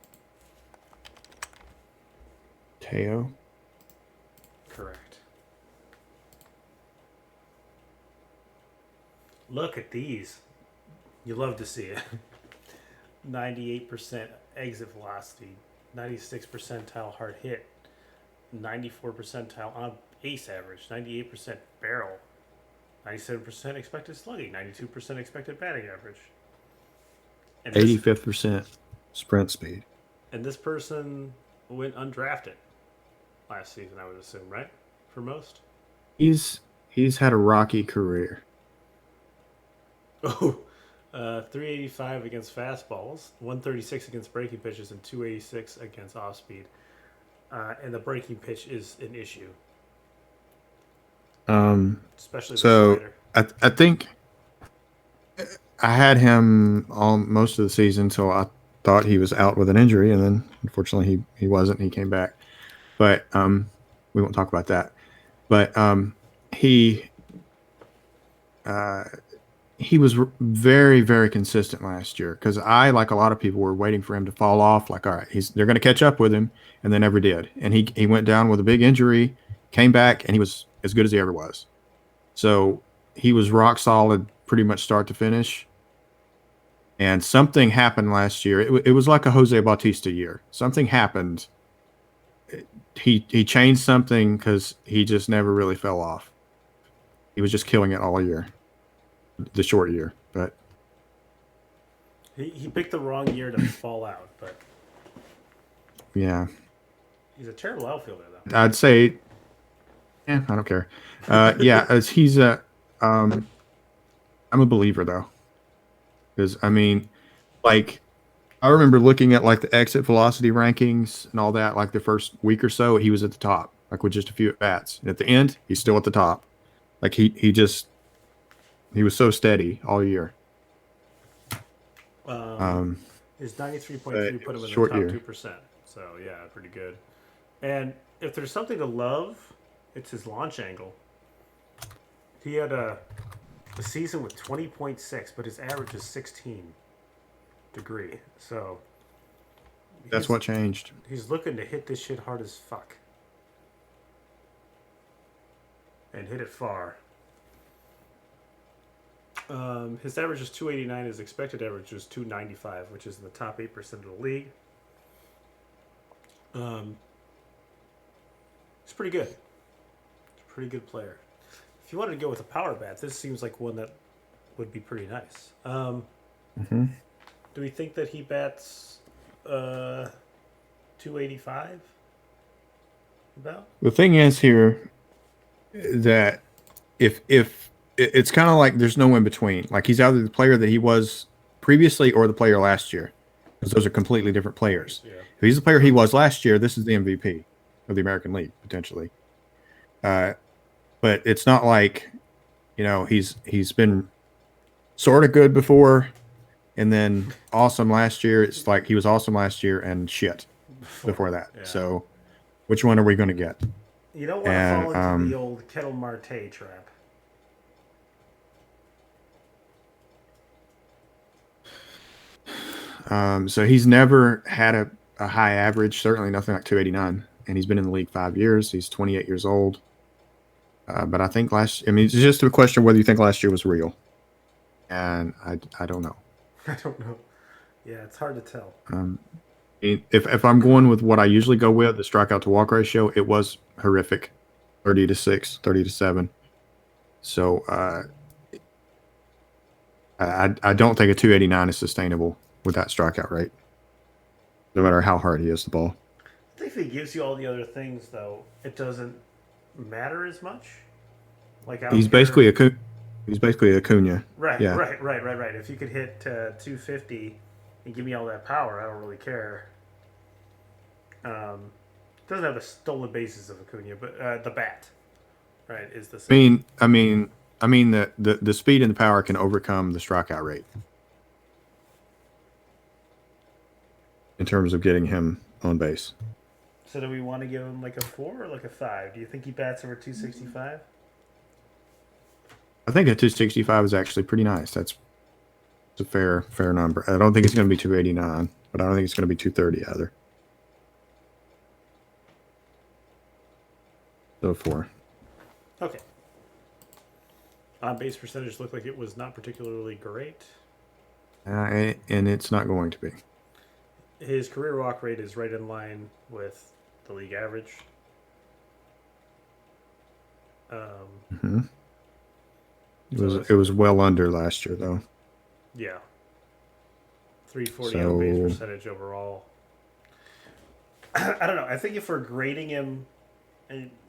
Teo. Correct. Look at these. You love to see it. 98% exit velocity, 96 percentile hard hit, 94 percentile on base average, 98% barrel, 97% expected slugging, 92% expected batting average. And 85% sprint speed. And this person went undrafted last season, I would assume, right? For most. He's had a rocky career. Oh, 385 against fastballs, 136 against breaking pitches, and 286 against off speed. And the breaking pitch is an issue, especially the So slider. I think I had him on most of the season, so I thought he was out with an injury, and then unfortunately he wasn't. He came back, but we won't talk about that. But he uh, he was very very consistent last year because I, like a lot of people, were waiting for him to fall off. Like, all right, they're going to catch up with him, and they never did. And he went down with a big injury, came back, and he was as good as he ever was. So he was rock solid, pretty much start to finish. And something happened last year. It was like a Jose Bautista year. Something happened. He changed something because he just never really fell off. He was just killing it all year, the short year. But He picked the wrong year to fall out, but yeah, he's a terrible outfielder, though. I'd say, yeah, I don't care. Yeah, as he's a, I'm a believer though, because I mean, like I remember looking at like the exit velocity rankings and all that. Like the first week or so, he was at the top, like with just a few at bats. And at the end, he's still at the top. Like he was so steady all year. Um, His 93.3 but put it him was a in the short top year. 2%. So, yeah, pretty good. And if there's something to love, it's his launch angle. He had a season with 20.6, but his average is 16 degree. So, That's what changed. he's looking to hit this shit hard as fuck. And hit it far. His average is 289. His expected average was 295, which is in the top 8% of the league. He's pretty good. He's a pretty good player. If you wanted to go with a power bat, this seems like one that would be pretty nice. Hmm. Do we think that he bats 285? About? The thing is here that if it's kind of like there's no in between. Like he's either the player that he was previously or the player last year, because those are completely different players. Yeah. If he's the player he was last year, this is the MVP of the American League potentially. But it's not like, he's been sort of good before, and then awesome last year. It's like he was awesome last year and shit before that. Yeah. So, which one are we going to get? You don't want to fall into the old Kettle Marte trap. So he's never had a high average, certainly nothing like 289, and he's been in the league 5 years. He's 28 years old. But I think it's just a question of whether you think last year was real. And I don't know. I don't know. Yeah, it's hard to tell. If I'm going with what I usually go with, the strikeout to walk ratio, it was horrific, 30-6, 30-7. So I don't think a 289 is sustainable with that strikeout rate, no matter how hard he hits the ball. I think if he gives you all the other things, though, it doesn't matter as much. Like He's basically Acuna. Right, Yeah. right. If you could hit 250 and give me all that power, I don't really care. Doesn't have the stolen bases of Acuna, but the bat, right, is the same. I mean, the speed and the power can overcome the strikeout rate in terms of getting him on base. So do we want to give him like a 4 or like a 5? Do you think he bats over 265? I think a 265 is actually pretty nice. That's a fair number. I don't think it's going to be 289, but I don't think it's going to be 230 either. So 4. Okay. On base percentage looked like it was not particularly great. And it's not going to be. His career walk rate is right in line with the league average. It was well under last year though. Yeah. 340 on base percentage overall. I don't know. I think if we're grading him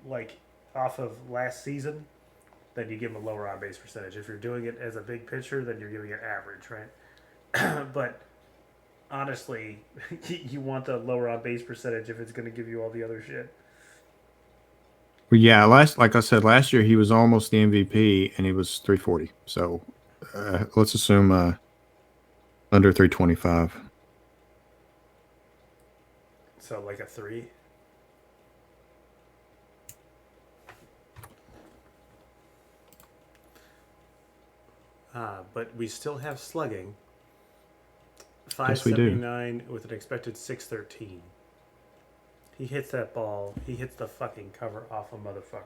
like off of last season, then you give him a lower on base percentage. If you're doing it as a big pitcher, then you're giving it average, right? But honestly, you want a lower on base percentage if it's going to give you all the other shit. Well, yeah, like I said, last year he was almost the MVP and he was 340. So let's assume under 325. So like a 3. But we still have slugging. Yes, we do. 579 with an expected 613. He hits that ball. He hits the fucking cover off a motherfucker.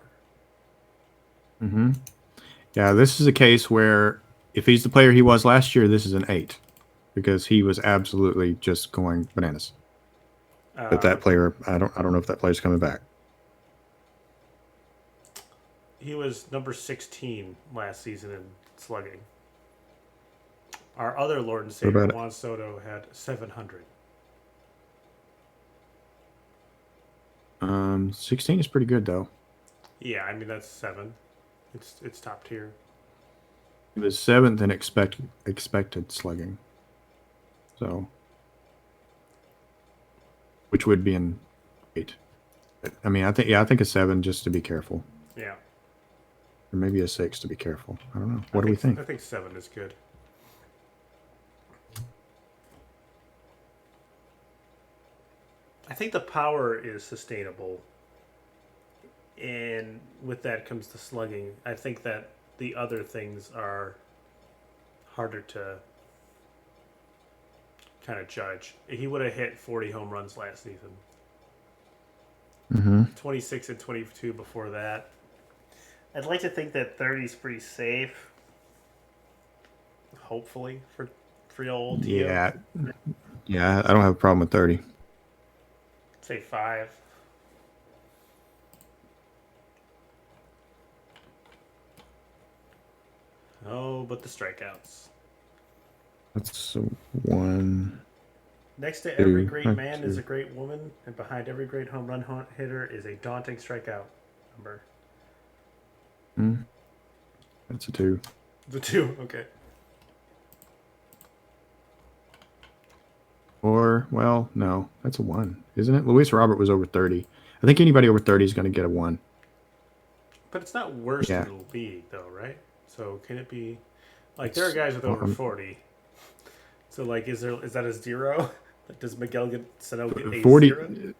Mm-hmm. Yeah, this is a case where if he's the player he was last year, this is an 8 because he was absolutely just going bananas. But that player, I don't know if that player's coming back. He was number 16 last season in slugging. Our other Lord and Savior, Juan Soto, had 700. 16 is pretty good though. Yeah, I mean that's 7. It's top tier. He was 7th in expected slugging. So, which would be an 8. I mean, I think a 7 just to be careful. Yeah. Or maybe a 6 to be careful. I don't know. What do we think? I think 7 is good. I think the power is sustainable. And with that comes the slugging. I think that the other things are harder to kind of judge. He would have hit 40 home runs last season. Mm-hmm. 26 and 22 before that. I'd like to think that 30 is pretty safe. Hopefully for old Tio. Yeah. I don't have a problem with 30. Say 5. Oh, but the strikeouts. That's 1. Next to every great man 2. is a great woman, and behind every great home run hitter is a daunting strikeout number. That's a 2. The 2, okay. Or, well, no, that's a 1, isn't it? Luis Robert was over 30. I think anybody over 30 is going to get a 1. But it's not worse than it'll be, though, right? So can it be like there are guys with over 40? So like, is that a 0? Like, does Miguel Sano get a 0?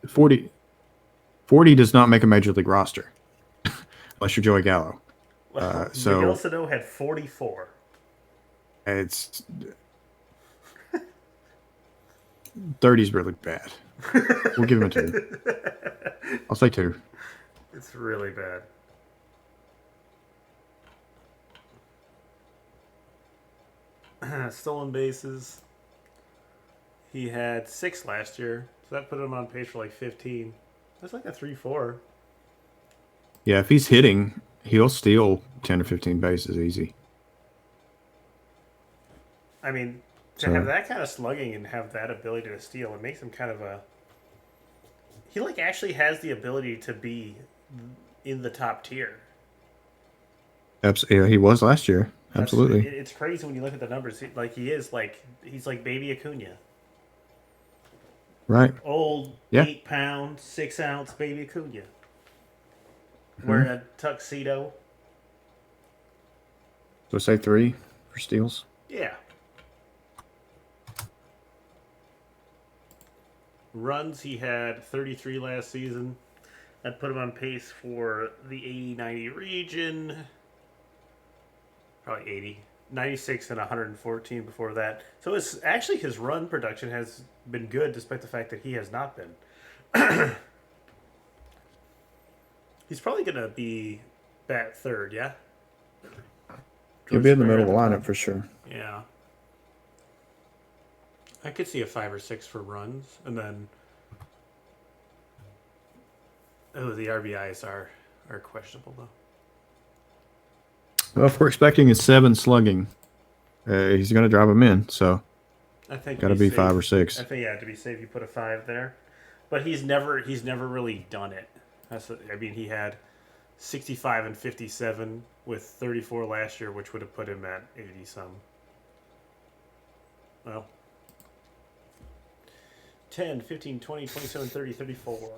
40 does not make a major league roster unless you're Joey Gallo. So Miguel Sano had 44. It's 30's really bad. We'll give him a 2. I'll say 2. It's really bad. Stolen bases. He had 6 last year, so that put him on pace for like 15. That's like a 3-4. Yeah, if he's hitting, he'll steal 10 or 15 bases easy. I mean, to have that kind of slugging and have that ability to steal, it makes him kind of a... He like actually has the ability to be in the top tier. Absolutely, yeah, he was last year. Absolutely. It's crazy when you look at the numbers. Like he's like baby Acuna. Right. Old 8-pound, 6-ounce baby Acuna. Wearing a tuxedo. So say 3 for steals. Yeah. Runs, he had 33 last season. That put him on pace for the 80-90 region. Probably 80. 96 and 114 before that. So it's actually his run production has been good despite the fact that he has not been. He's probably going to be bat third, yeah? He'll be in the middle of the lineup for sure. Yeah. I could see a 5 or 6 for runs, and then the RBIs are questionable though. Well, if we're expecting a 7 slugging, he's going to drive him in. So I think got to be 5 or 6. I think to be safe, you put a 5 there, but he's never really done it. He had 65 and 57 with 34 last year, which would have put him at 80 some. Well. 10, 15, 20, 27, 30, 34.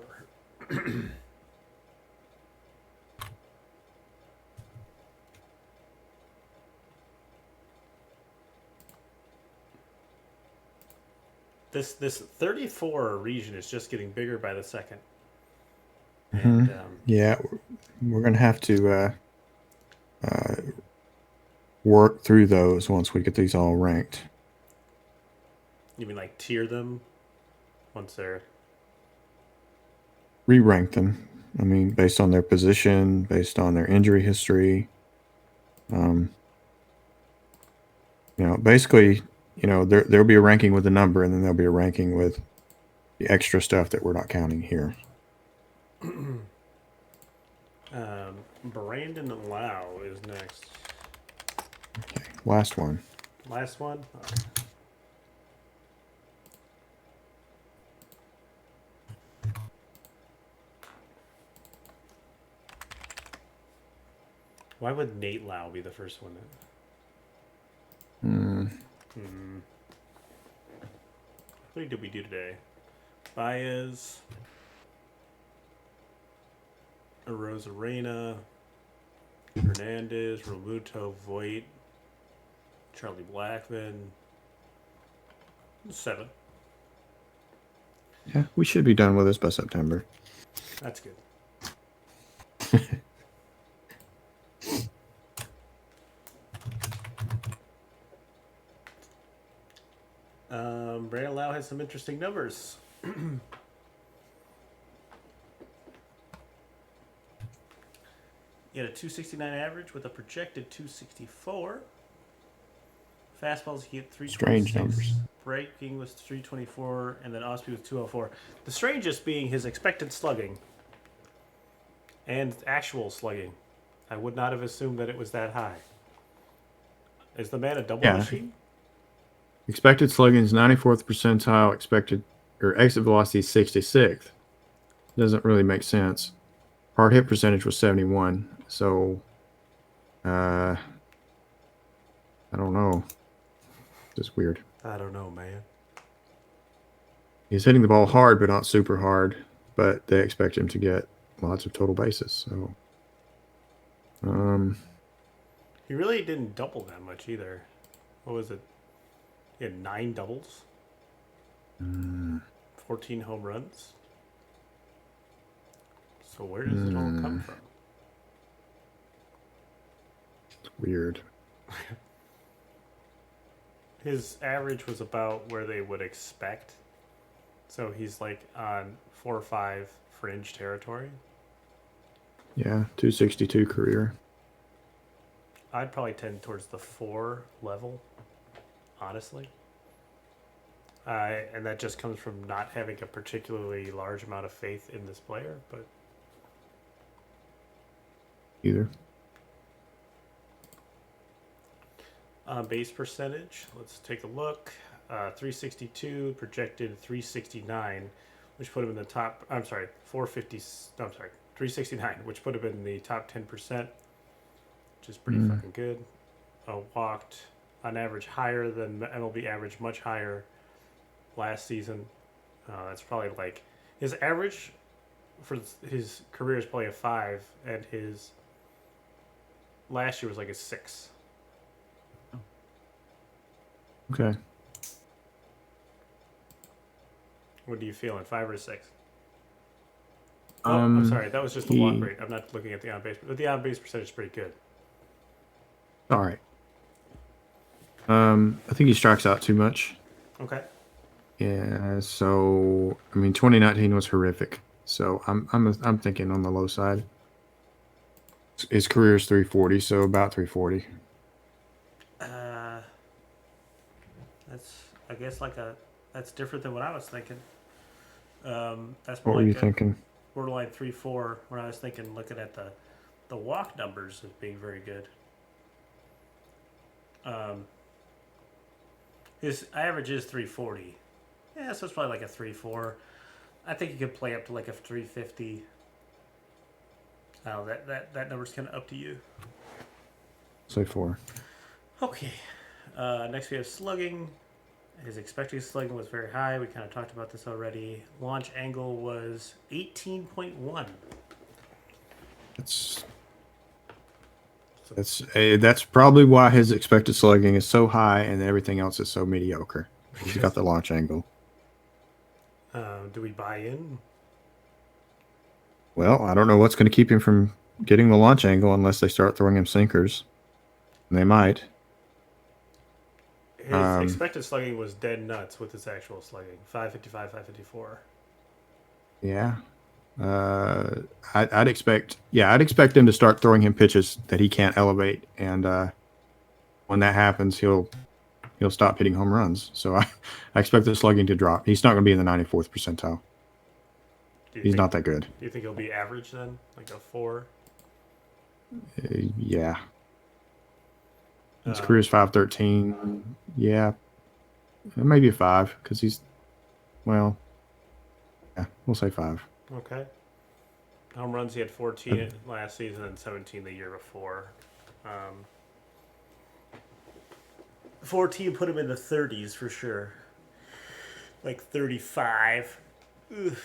this 34 region is just getting bigger by the second. Mhm. And Yeah, we're gonna have to uh, work through those once we get these all ranked. you mean like tier them once they're Re-rank them. I mean, based on their position, based on their injury history. Um, basically, there'll be a ranking with a number, and then there'll be a ranking with the extra stuff that we're not counting here. Brandon Lau is next. Okay, last one. Last one. Why would Nate Lau be the first one? Mm, What did we do today? Baez, Arozarena, Hernandez, Romuto, Voigt, Charlie Blackman. 7. yeah, we should be done with this by September. That's good. Brandon Lau has some interesting numbers. He had a 269 average with a projected 264. Fastballs, he hit 326. Strange numbers. Breaking was 324, and then off-speed was 204. The strangest being his expected slugging and actual slugging. I would not have assumed that it was that high. Is the man a double machine? Expected slugging is 94th percentile. Expected or exit velocity is 66th. Doesn't really make sense. Hard hit percentage was 71. So, I don't know. Just weird. I don't know, man. He's hitting the ball hard, but not super hard. But they expect him to get lots of total bases. So, he really didn't double that much either. What was it? He had 9 doubles, 14 home runs. So where does it all come from? It's weird. His average was about where they would expect. So he's like on 4 or 5 fringe territory. Yeah, 262 career. I'd probably tend towards the 4 level, honestly. And that just comes from not having a particularly large amount of faith in this player, but Either. base percentage, let's take a look. 362, projected 369, which put him in the top. I'm sorry, 450. No, I'm sorry, 369, which put him in the top 10%, which is pretty fucking good. Walked on average higher than the MLB average, much higher last season. That's probably like his average for his career is probably a 5, and his last year was like a 6. Okay. What are you feeling, 5 or 6? I'm sorry, that was just the walk rate. I'm not looking at the on base, but the on base percentage is pretty good. All right. I think he strikes out too much. Okay. Yeah. So I mean, 2019 was horrific. So I'm thinking on the low side. His career is 340, so about 340. That's I guess that's different than what I was thinking. That's What more were like you thinking? borderline 3-4 when I was thinking looking at the walk numbers as being very good. His average is 340. Yeah, so it's probably like a 3-4. I think he could play up to like a 350. Oh, that number's kind of up to you. Say 4. Okay. Next we have slugging. His expected slugging was very high. We kind of talked about this already. Launch angle was 18.1. That's probably why his expected slugging is so high and everything else is so mediocre. He's got the launch angle. Do we buy in? Well, I don't know what's going to keep him from getting the launch angle unless they start throwing him sinkers. And they might. His Um, expected slugging was dead nuts with his actual slugging. 555, 554. yeah. I'd expect, I'd expect them to start throwing him pitches that he can't elevate, and when that happens, he'll stop hitting home runs. So I expect the slugging to drop. He's not going to be in the 94th percentile. He's not that good. Do you think he'll be average then? Like a 4? Yeah. His career's 513. Yeah. Maybe a 5 because he's, well, yeah, we'll say 5. Okay. Home runs, he had 14 last season and 17 the year before. 14 put him in the 30s for sure. Like 35. Ugh.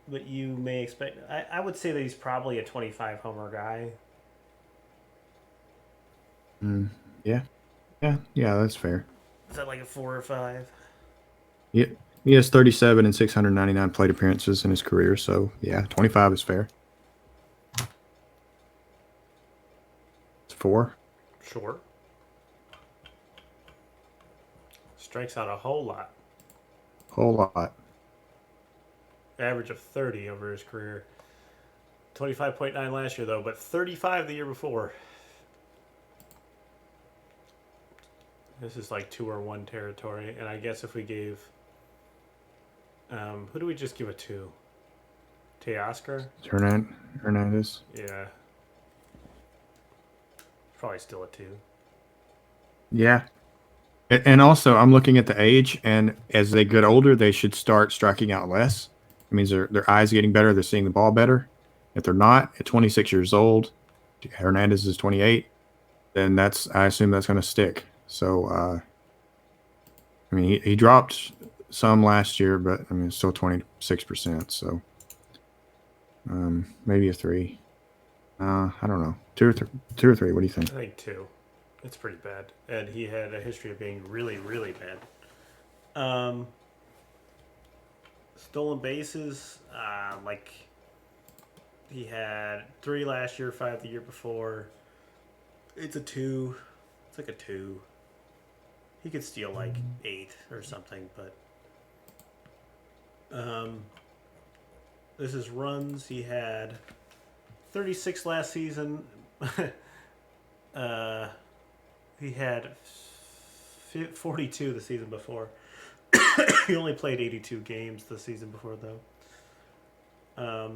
But you may expect. I would say that he's probably a 25 homer guy. Yeah. That's fair. Is that like a 4 or 5? Yeah, he has 37 and 699 plate appearances in his career, so yeah, 25 is fair. It's 4. Sure. Strikes out a whole lot. Whole lot. Average of 30 over his career. 25.9 last year though, but 35 the year before. This is like 2 or 1 territory, and I guess if we gave, who do we just give a 2? Teoscar? Hernandez. Yeah. Probably still a 2. Yeah. And also, I'm looking at the age, and as they get older, they should start striking out less. It means their eyes getting better. They're seeing the ball better. If they're not, at 26 years old, Hernandez is 28, then I assume that's going to stick. So, I mean, he dropped some last year, but I mean, it's still 26%. So, maybe a 3. I don't know. 2 or 3. What do you think? I think 2. It's pretty bad. And he had a history of being really, really bad. Stolen bases, like he had 3 last year, 5 the year before. It's a 2. It's like a 2. He could steal like 8 or something, but this is runs. He had 36 last season. He had 42 the season before. He only played 82 games the season before, though. I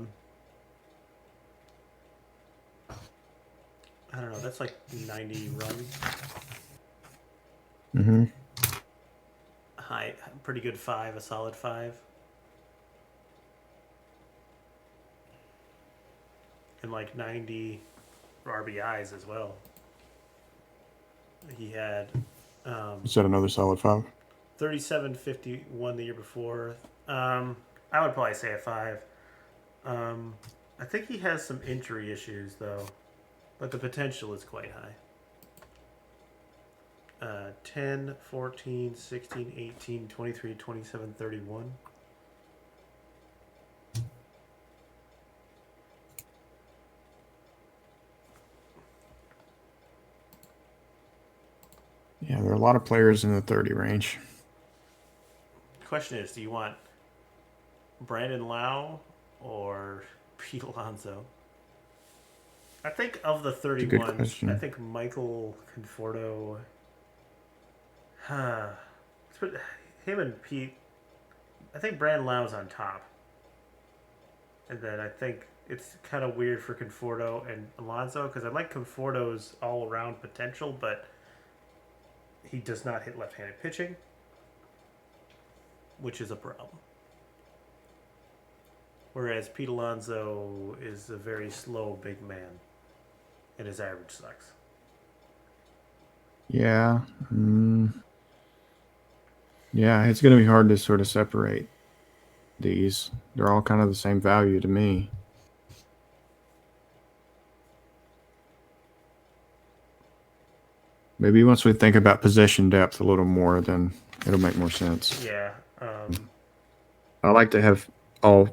don't know. That's like 90 runs. Mm-hmm. High, pretty good 5, a solid 5. And like 90 RBIs as well. He had Is that another solid 5? 37.51 the year before. I would probably say a 5. I think he has some injury issues though, but the potential is quite high. 10, 14, 16, 18, 23, 27, 31. Yeah, there are a lot of players in the 30 range. The question is, do you want Brandon Lau or Pete Alonso? I think of the 31s, I think Michael Conforto. Him and Pete. I think Brandon Lau's on top. And then I think it's kind of weird for Conforto and Alonso because I like Conforto's all-around potential, but he does not hit left-handed pitching, which is a problem. Whereas Pete Alonso is a very slow big man, and his average sucks. Yeah. Yeah, it's going to be hard to sort of separate these. They're all kind of the same value to me. Maybe once we think about possession depth a little more, then it'll make more sense. Yeah. I like to have all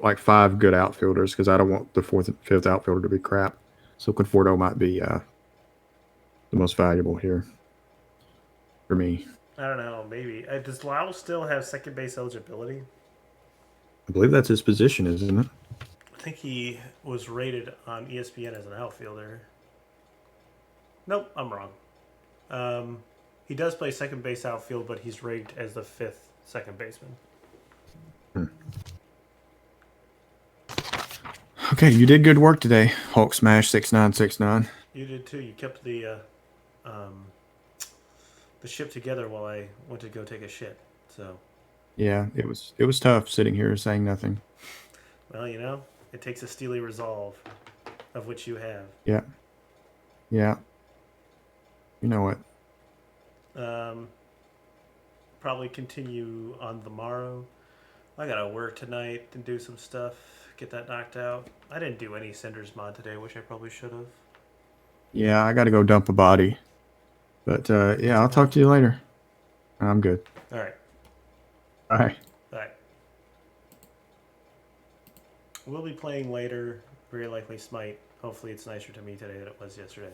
like 5 good outfielders because I don't want the 4th and 5th outfielder to be crap. So Conforto might be the most valuable here for me. I don't know. Maybe does Lau still have second base eligibility? I believe that's his position, isn't it? I think he was rated on ESPN as an outfielder. Nope, I'm wrong. He does play second base outfield, but he's rated as the 5th second baseman. Okay, you did good work today, Hulk Smash 6969. You did too. You kept the ship together while I went to go take a shit. So, Yeah, it was tough sitting here saying nothing. well, it takes a steely resolve, of which you have. Yeah. Yeah. You know what? Probably continue on the morrow. I gotta work tonight and do some stuff, get that knocked out. I didn't do any Cinders mod today, which I probably should have. Yeah, I got to go dump a body. But yeah, I'll talk to you later. I'm good. All right. Bye. Bye. We'll be playing later. Very likely Smite. Hopefully it's nicer to me today than it was yesterday.